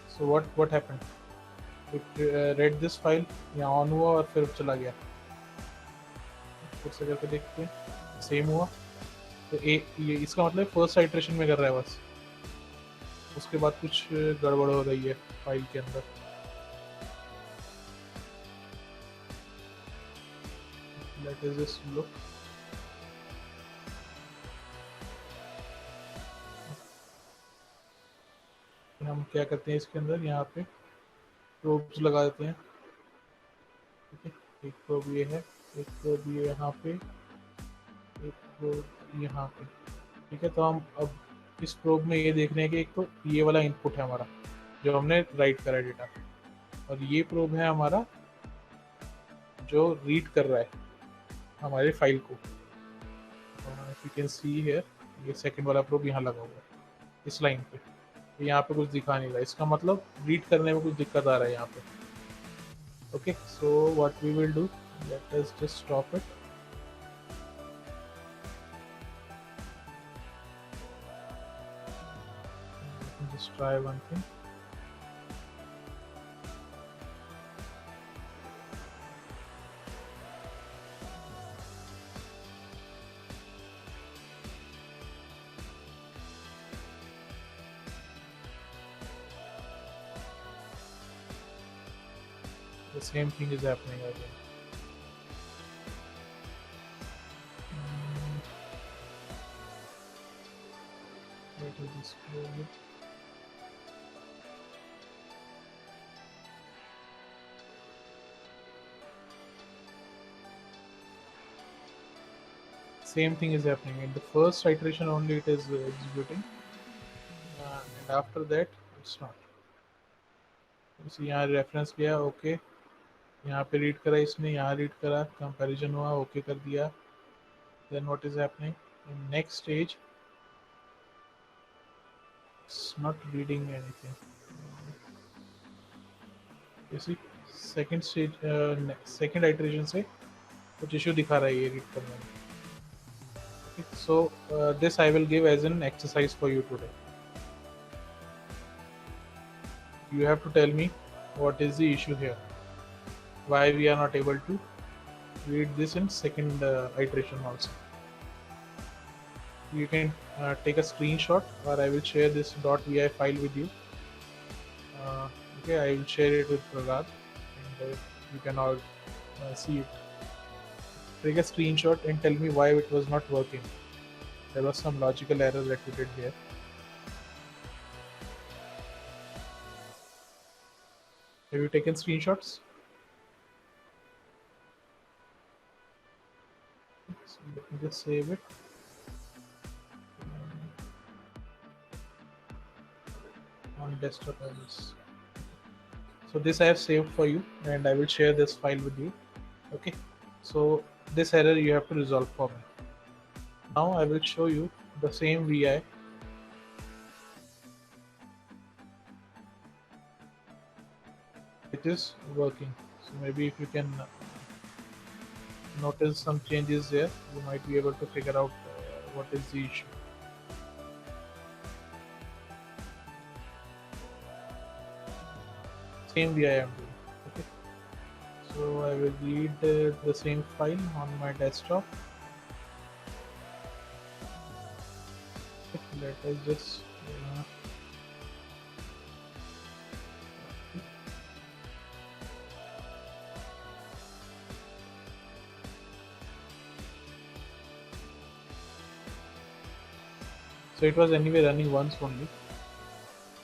So what happened? It read this file, यहाँ on हुआ और फिर चला गया. फिर से करके देखते हैं, सेम हुआ. तो ये इसका मतलब फर्स्ट आइटरेशन में कर रहा है बस. उसके बाद कुछ गड़बड़ हो रही है फाइल के अंदर. Let us just look. हम क्या करते हैं इसके अंदर, यहाँ पे प्रोब्स लगा देते हैं. ठीक है, एक प्रोब ये है, एक प्रोब ये यहाँ पे, एक प्रोब यहाँ पे. ठीक है, तो हम अब इस प्रोब में ये देख रहे हैं कि एक तो ये वाला इनपुट है हमारा जो हमने राइट करा डेटा, और ये प्रोब है हमारा जो रीड कर रहा है हमारे फाइल को. If you can see here, ये सेकंड वाला प्रोब यहाँ लगा हुआ है इस लाइन पे. यहाँ पे कुछ दिखा नहीं रहा, इसका मतलब रीड करने में कुछ दिक्कत आ रहा है यहाँ पे. Okay, so what we will do, let us just stop it. Just try one thing. The same thing is happening again. Let me just close it. Same thing is happening in the first iteration only. It is executing, and after that it's not. So यहाँ reference किया, okay, यहाँ पे read करा इसने, यहाँ read करा, comparison हुआ, okay कर दिया. Then what is happening in next stage? It's not reading anything. You see, second stage, second iteration से कुछ इशू दिखा रहा है ये रीड करने में. Okay, so this I will give as an exercise for you today. You have to tell me what is the issue here, why we are not able to read this in second iteration also. You can take a screenshot, or I will share this .vi file with you. Okay, I will share it with Pragad, and you can all see it. Take a screenshot and tell me why it was not working. There was some logical error that we did here. Have you taken screenshots? So let me just save it. On desktop images. So this I have saved for you, and I will share this file with you. Okay, so this error you have to resolve for me. Now I will show you the same VI. It is working. So maybe if you can notice some changes there, you might be able to figure out what is the issue. same VI I'm doing. Okay, so I will read the same file on my desktop. Let us just so it was anyway running once only.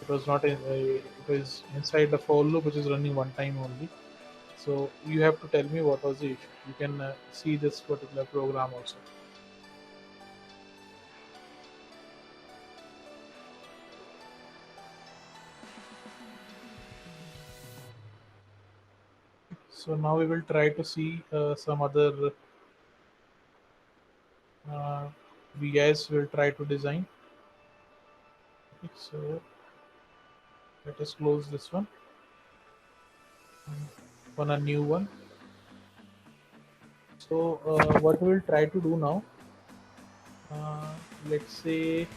It was not in, it was inside the for loop which is running one time only. So you have to tell me what was the issue. You can see this particular program also. So now we will try to see some other VIs we'll try to design. Okay, so let us close this one on a new one. So what we'll try to do now, let's say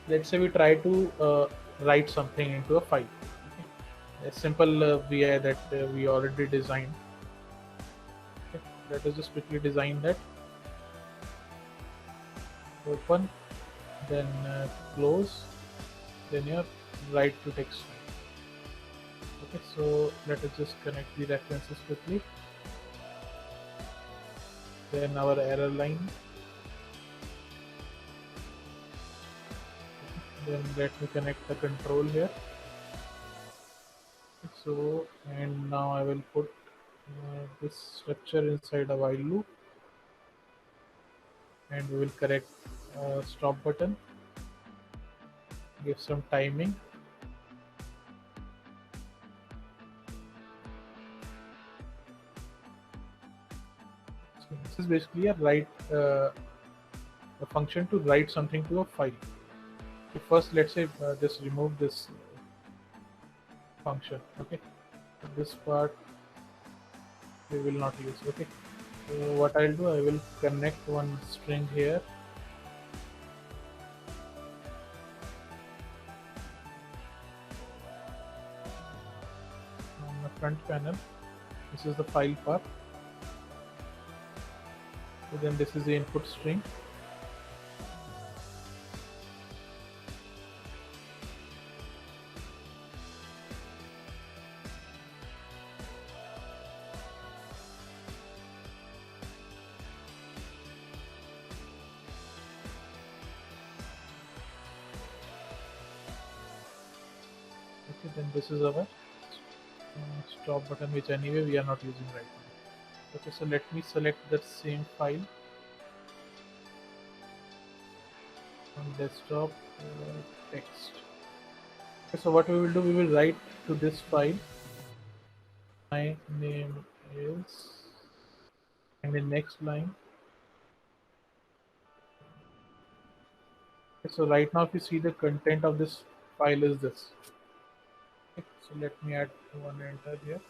we try to write something into a file. Okay? A simple VI that we already designed. Okay? Let us just quickly design that. Open, then close, then your write to text. Okay, so let us just connect the references quickly. Then our error line. Then let me connect the control here. So, and now I will put this structure inside a while loop, and we will correct stop button, give some timing. So this is basically a write a function to write something to a file. So first, let's say just remove this function. Okay, so this part we will not use. Okay, so what I'll do, I will connect one string here. On the front panel, this is the file path. So then this is the input string. Okay, then this is our stop button, which anyway we are not using right now. Okay, so let me select that same file on desktop text. Okay, so what we will do, we will write to this file. My name is, and the next line. Okay, so right now, if you see the content of this file is this. Okay, so let me add one enter here.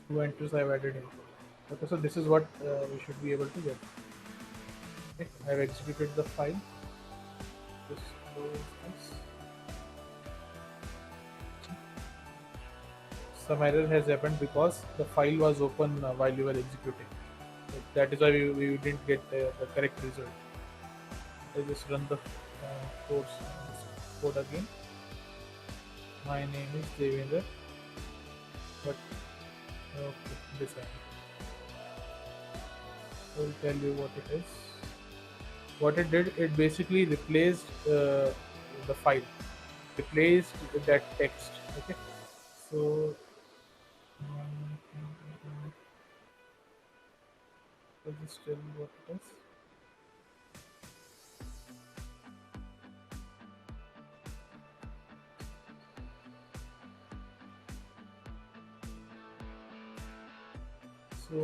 Two entries I've added in. Okay, so this is what we should be able to get. Okay, I've executed the file. Just close this. Some error has happened because the file was open while you were executing. That is why we didn't get the correct result. I just run the code again. My name is Devendra, but okay, this one. I will tell you what it is. What it did, it basically replaced the file, replaced that text. Okay, so I'll just tell you what it is. So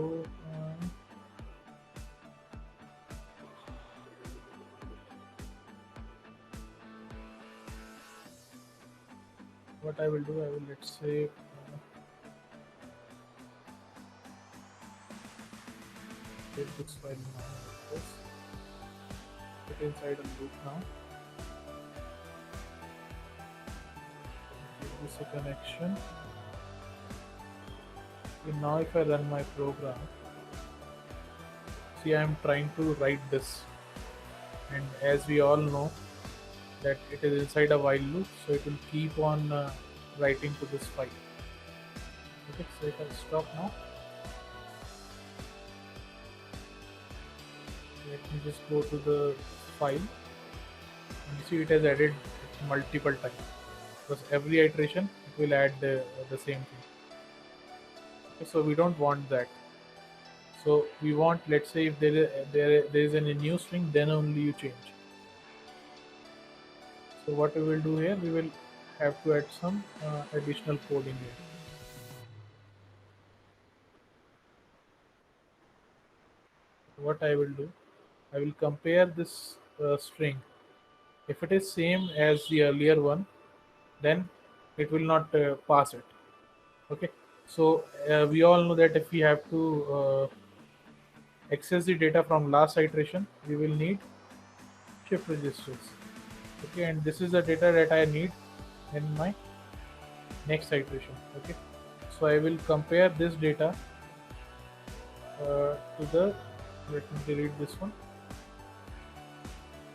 what I will do, I will, let's say take this file now. Like this. it inside a loop now. Give this a connection. Okay, now if I run my program, see, I am trying to write this, and as we all know that it is inside a while loop, so it will keep on writing to this file. Okay, so if I stop now, let me just go to the file, and you see it has added multiple times, because every iteration it will add the same thing. Okay, so we don't want that. So we want, let's say, if there is a new string, then only you change. So what we will do here, we will have to add some additional coding here. What I will do, I will compare this string. If it is same as the earlier one, then it will not pass it. Okay, so we all know that if we have to access the data from last iteration, we will need shift registers. Okay, and this is the data that I need in my next iteration. Okay, so I will compare this data to the, let me delete this one.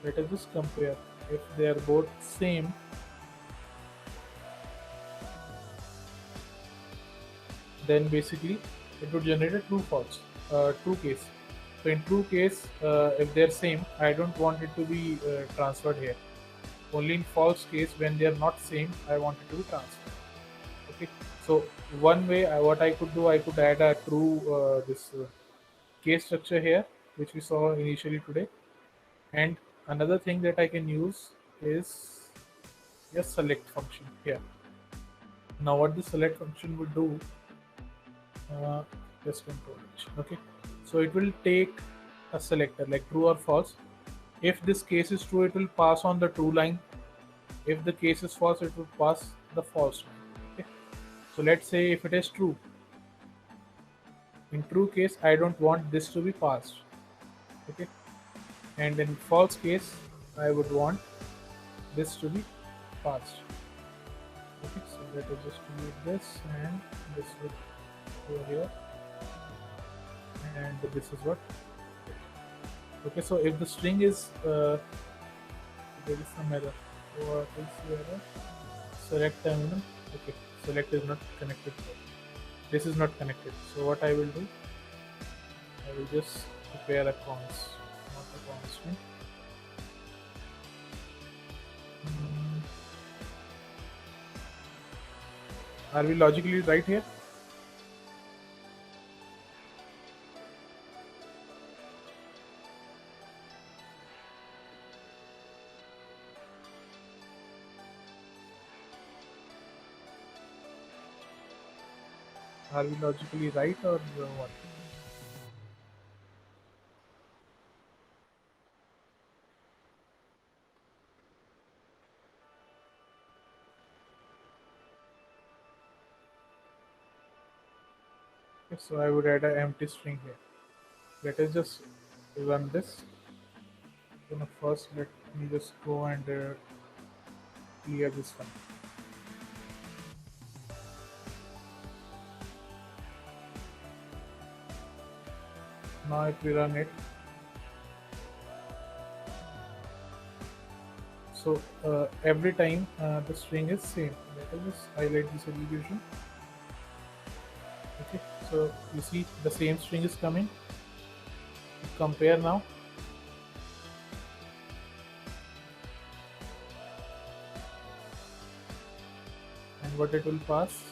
Let us just compare. If they are both same, then basically it would generate a true case. So in true case, if they're same, I don't want it to be transferred here. Only in false case, when they are not same, I want it to be transferred. Okay, so one way what I could do, I could add a true this case structure here, which we saw initially today. And another thing that I can use is a select function here. Now what the select function would do, just control H. Okay, so it will take a selector like true or false. If this case is true, it will pass on the true line. If the case is false, it will pass the false line. Okay, so let's say if it is true, in true case I don't want this to be passed. Okay, and in false case I would want this to be passed. Okay, so let us just delete this, and this would go here, and this is what. Okay, so if the string is there is some error. What is the error? Select terminal. Okay, select is not connected. This is not connected. So what I will do, I will just prepare a cons, not a constant. Are we logically right here? Are we logically right, or what? Okay, so I would add an empty string here. Let us just run this. So now first let me just go and clear this one. Now if we run it, so every time the string is same. Let us just highlight this execution. Okay, so you see the same string is coming. Compare now. And what it will pass,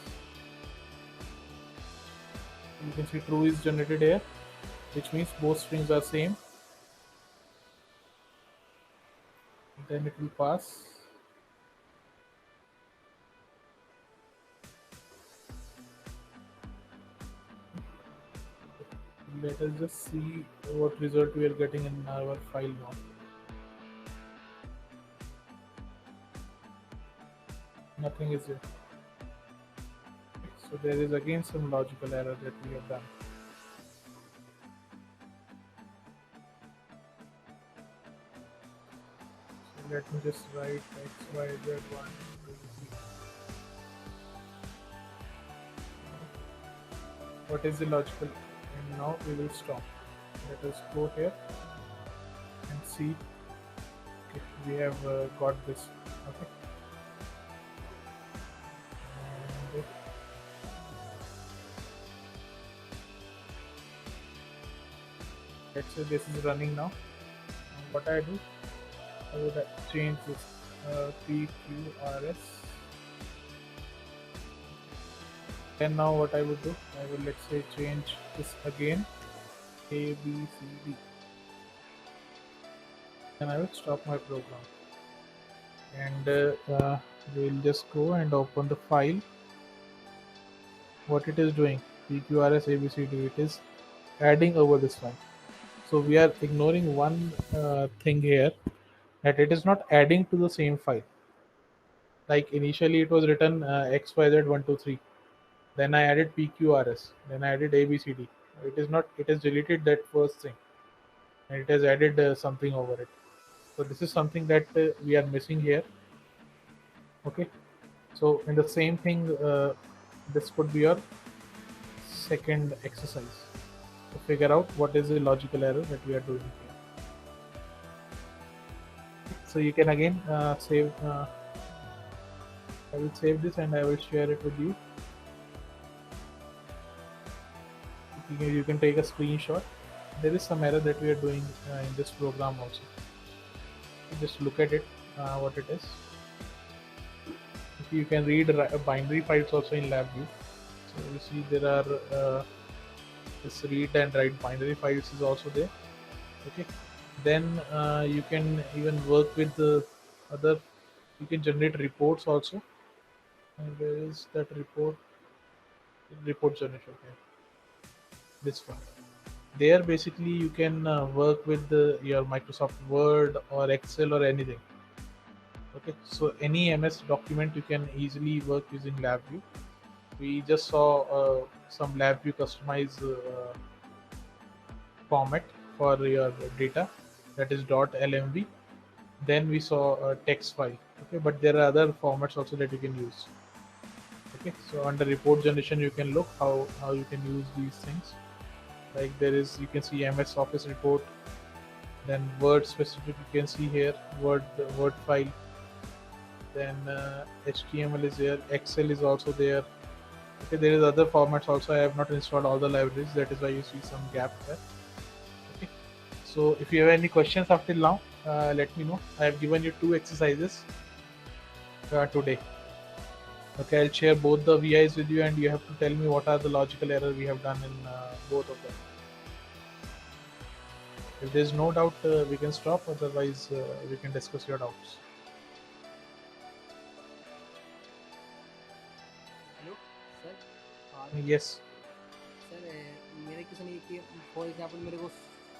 you can see true is generated here, which means both strings are same. Then it will pass. Let us just see what result we are getting in our file now. Nothing is there. So there is again some logical error that we have done. let me just write x, y, z, 1, 2, 3. What is the logical? And now we will stop. Let us go here and see if we have got this. Okay. And let's say this is running now. And what I do, I would change this PQRS. Then now what I would do, I will, let's say, change this again, A, B, C, D. Then I will stop my program. And we'll just go and open the file. What it is doing, PQRS ABCD, it is adding over this file. So we are ignoring one thing here, that it is not adding to the same file. Like initially it was written XYZ123. Then I added PQRS. Then I added ABCD. It is not. It has deleted that first thing, and it has added something over it. So this is something that we are missing here. Okay. So in the same thing, this could be your second exercise to figure out what is the logical error that we are doing here. So you can again save. I will save this and I will share it with you. You can take a screenshot. There is some error that we are doing in this program also. Just look at it, what it is. You can read binary files also in LabVIEW. So you see there are this read and write binary files is also there. Okay. Then you can even work with the other. You can generate reports also. And where is that report? Report generation. Okay. This one. There basically you can work with your Microsoft Word or Excel or anything. Okay, so any MS document you can easily work using LabVIEW. We just saw some LabVIEW customized format for your data, that is .lmv. Then we saw a text file. Okay, but there are other formats also that you can use. Okay, so under report generation you can look how you can use these things. Like there is, you can see MS Office report, then Word specific you can see here, Word file, then HTML is there, Excel is also there. Okay, there is other formats also. I have not installed all the libraries, that is why you see some gap there. Okay, so if you have any questions up till now, let me know. I have given you 2 exercises today. Okay, I'll share both the VIs with you and you have to tell me what are the logical errors we have done in both of them. If there's no doubt, we can stop, otherwise we can discuss your doubts. Hello sir. Yes. Sir मेरे question ये कि for example मेरे को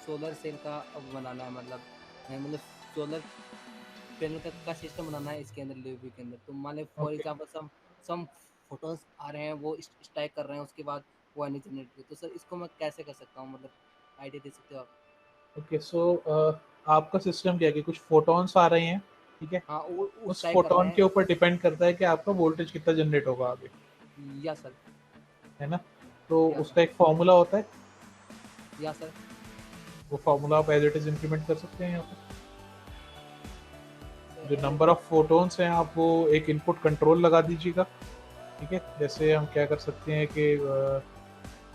solar cell का बनाना है, मतलब solar panel का system बनाना है इसके अंदर, लेवी के अंदर। तो मान लो फॉर एग्जांपल सम फोटोज आ रहे हैं, वो स्ट्राइक कर रहे हैं, उसके बाद वो नहीं जनरेट। तो सर इसको मैं कैसे कर सकता हूँ, मतलब आइडिया दे सकते हो आप? ओके, सो आपका सिस्टम क्या है कि कुछ फोटॉन्स आ रहे हैं, ठीक है? हाँ, वो उस स्ट्राइक कर रहे फोटॉन हैं। के ऊपर डिपेंड करता है कि आपका वोल्टेज कितना जनरेट होगा आगे, या सर। है ना? तो या उसका एक फॉर्मूला होता है। या सर। वो फॉर्मूला आप एज इट इज इंप्लीमेंट कर सकते हैं यहाँ पे। जो नंबर ऑफ फोटॉन्स हैं, आप वो एक इनपुट कंट्रोल लगा दीजिएगा, ठीक है? जैसे हम क्या कर सकते हैं कि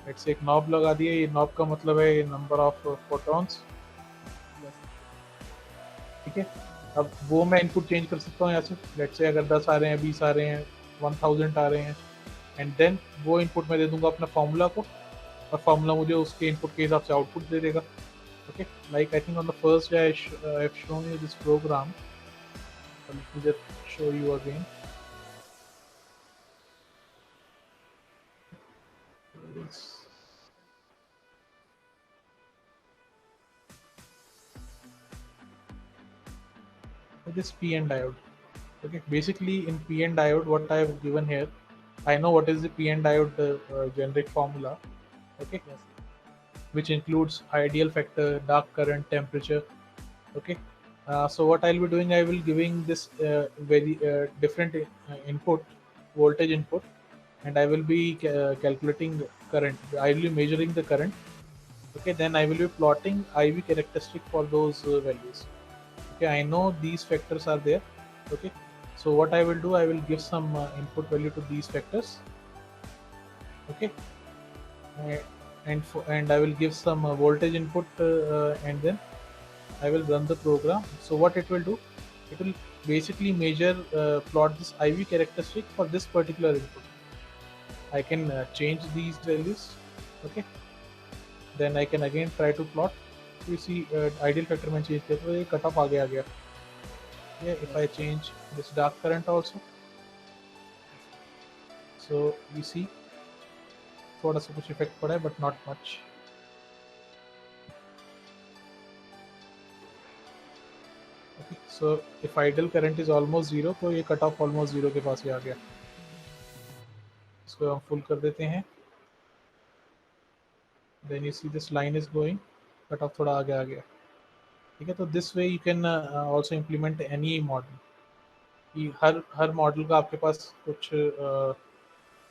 लेट्स से एक नॉब लगा दिए। ये नॉब का मतलब है नंबर ऑफ फोटॉन्स, ठीक है? अब वो मैं इनपुट चेंज कर सकता हूँ यहाँ से। लेट्स से अगर 10 आ रहे हैं, 20 आ रहे हैं, 1000 आ रहे हैं, एंड देन वो इनपुट मैं दे दूंगा अपना फॉर्मूला को, और फॉर्मूला मुझे उसके इनपुट के हिसाब से आउटपुट दे देगा। Okay, like I think on the first day I have shown you this program. Let me just show you again. This PN diode. Okay, basically in PN diode, what I have given here, I know what is the PN diode generic formula. Okay, yes, which includes ideal factor, dark current, temperature. Okay, So what I'll be doing, I will giving this very different input, voltage input, and I will be calculating current. I will be measuring the current. Okay, then I will be plotting IV characteristic for those values. Okay, I know these factors are there. Okay, so what I will do, I will give some input value to these factors. Okay, uh, and I will give some voltage input, and then I will run the program. So what it will do, it will basically measure, plot this IV characteristic for this particular input. I can change these values. Okay, then I can again try to plot. You see, ideal factor में change किया तो ये cut off आगे आ गया. Yeah, if I change this dark current also, so you see थोड़ा सा कुछ effect पड़ा है, but not much. Okay, so if ideal current is almost zero, तो ये cut off almost zero के पास ही आ गया. इसको हम full कर देते हैं. Then you see this line is going, cut off थोड़ा आगे आ गया. ठीक है, तो this way you can also implement any model. कि हर मॉडल का आपके पास कुछ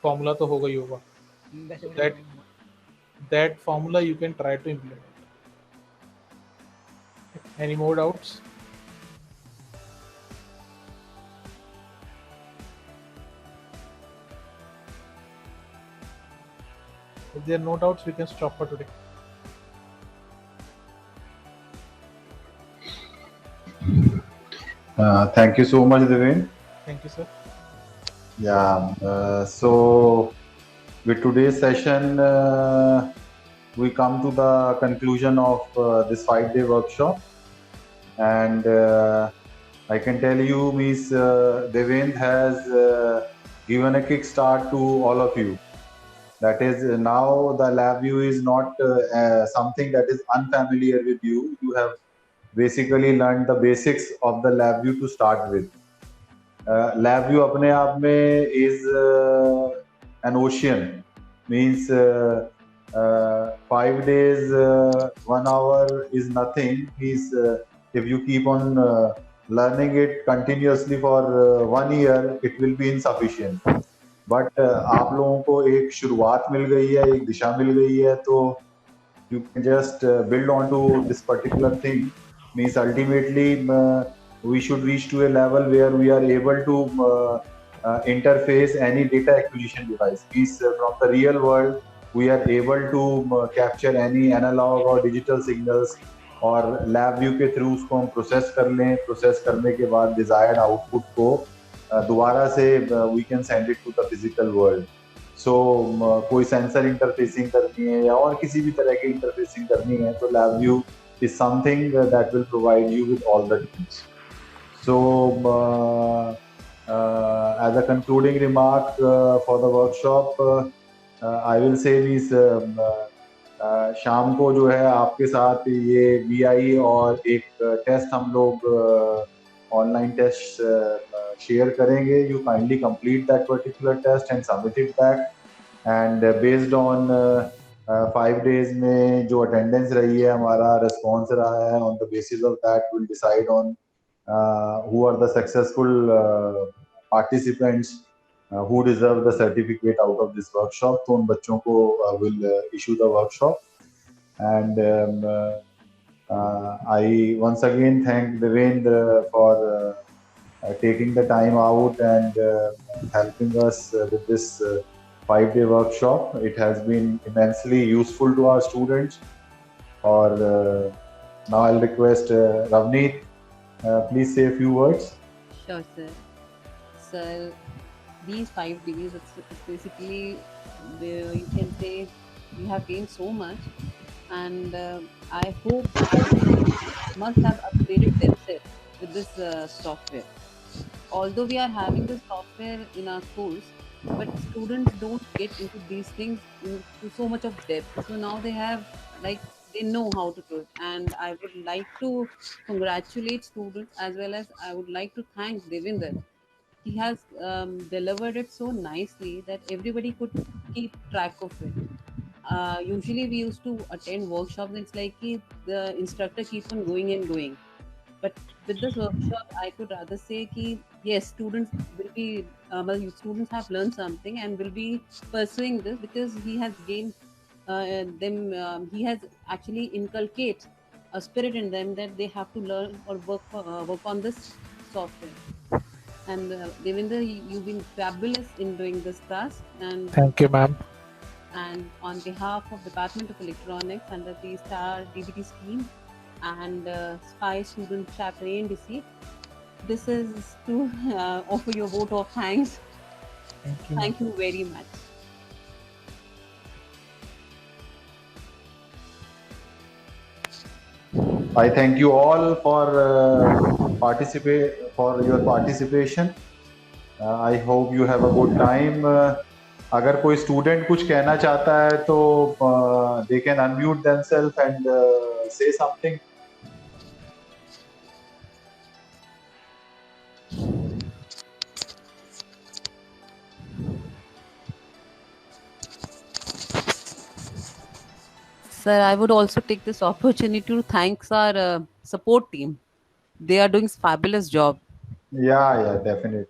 फॉर्मूला तो होगा ही होगा. वैसे So that formula you can try to implement. Any more doubts? If there are no doubts, we can stop for today. Thank you so much, Devin. Thank you, sir. Yeah. So with today's session, we come to the conclusion of this 5-day workshop, and I can tell you, Ms. Devendra has given a kickstart to all of you. That is, now the LabVIEW is not something that is unfamiliar with you. You have basically learned the basics of the LabVIEW to start with. LabVIEW अपने आप में is an ocean. Means 5 days, 1 hour is nothing. Means if you keep on learning it continuously for 1 year, it will be insufficient. But आप लोगों को एक शुरुआत मिल गई है, एक दिशा मिल गई है, तो you can just build on to this particular thing. Means ultimately we should reach to a level where we are able to interface any data acquisition device. Means from the real world, we are able to capture any analog or digital signals, और LabVIEW के through उसको हम process कर लें. Process करने के बाद desired output को दोबारा से we can send it to the physical world. So कोई सेंसर इंटरफेसिंग करनी है या और किसी भी तरह की इंटरफेसिंग करनी है, तो LabVIEW is something that will provide you with all the tools. So as a concluding remark for the workshop, I will say this, शाम को जो है आपके साथ ये VI और एक टेस्ट हम लोग ऑनलाइन टेस्ट शेयर करेंगे. You kindly complete that particular test and submit it back. And based on 5 days में जो attendance रही है, हमारा response रहा है, on the basis of that we'll decide on who are the successful participants who deserve the certificate out of this workshop. तो उन बच्चों को will issue the workshop. And I once again thank Devendra for taking the time out and helping us with this 5-day workshop. It has been immensely useful to our students. Or now I'll request Ravneet, please say a few words. Sure, sir. So these 5 days, it's basically, you can say we have gained so much, and I hope must have upgraded themselves with this software. Although we are having this software in our schools, but students don't get into these things into so much of depth. So now they have, like, they know how to do it, and I would like to congratulate students, as well as I would like to thank Devinder. He has delivered it so nicely that everybody could keep track of it. Usually we used to attend workshops, and it's like the instructor keeps on going and going, But with this workshop, I could rather say कि yes, students will be students have learned something and will be pursuing this because he has gained them. He has actually inculcate a spirit in them that they have to learn or work on this software. And Devendra, you've been fabulous in doing this task. Thank you, ma'am. And on behalf of Department of Electronics under the STAR DBT scheme and SPY Student Chapter ANDC, this is to offer your vote of thanks. Thank you. Thank you very much. I thank you all for your participation. I hope you have a good time. अगर कोई student कुछ कहना चाहता है तो they can unmute themselves and say something. Sir, I would also take this opportunity to thank our support team. They are doing fabulous job. Yeah, definitely.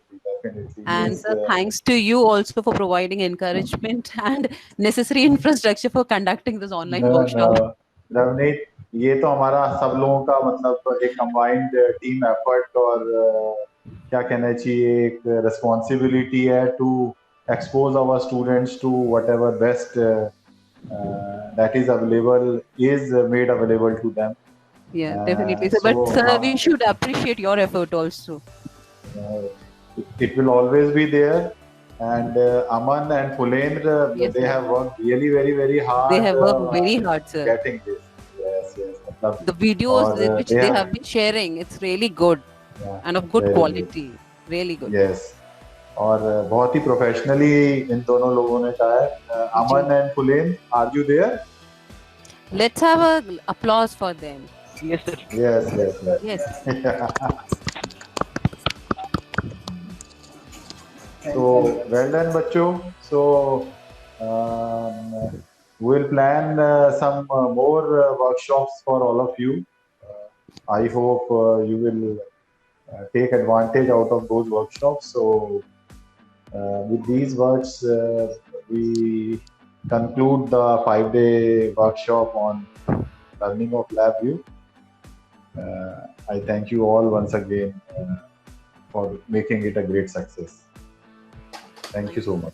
And Yes, sir, thanks to you also for providing encouragement and necessary infrastructure for conducting this online workshop. Navneet, ये तो हमारा सब लोगों का मतलब एक combined team effort और क्या कहना चाहिए एक रिस्पॉन्सिबिलिटी है to expose our students to whatever best that is available is made available to them. Yeah, definitely. Sir. But sir, we should appreciate your effort also. It will always be there. And Aman and Pulendra, Yes, they sir. have worked really very hard. They have worked very hard, sir. Getting this. Yes. मतलब, The videos और, which they have been sharing, it's really good and of good very quality. Really good. Yes. और बहुत ही professionally इन दोनों लोगों ने कहा है. Aman and Pulendra, are you there? Let's have a applause for them. Yes, sir. Yes. Yes. So well done, बच्चों. So we'll plan some more workshops for all of you. I hope you will take advantage out of those workshops. So with these words, we conclude the 5-day workshop on learning of LabVIEW. I thank you all once again for making it a great success. Thank you so much.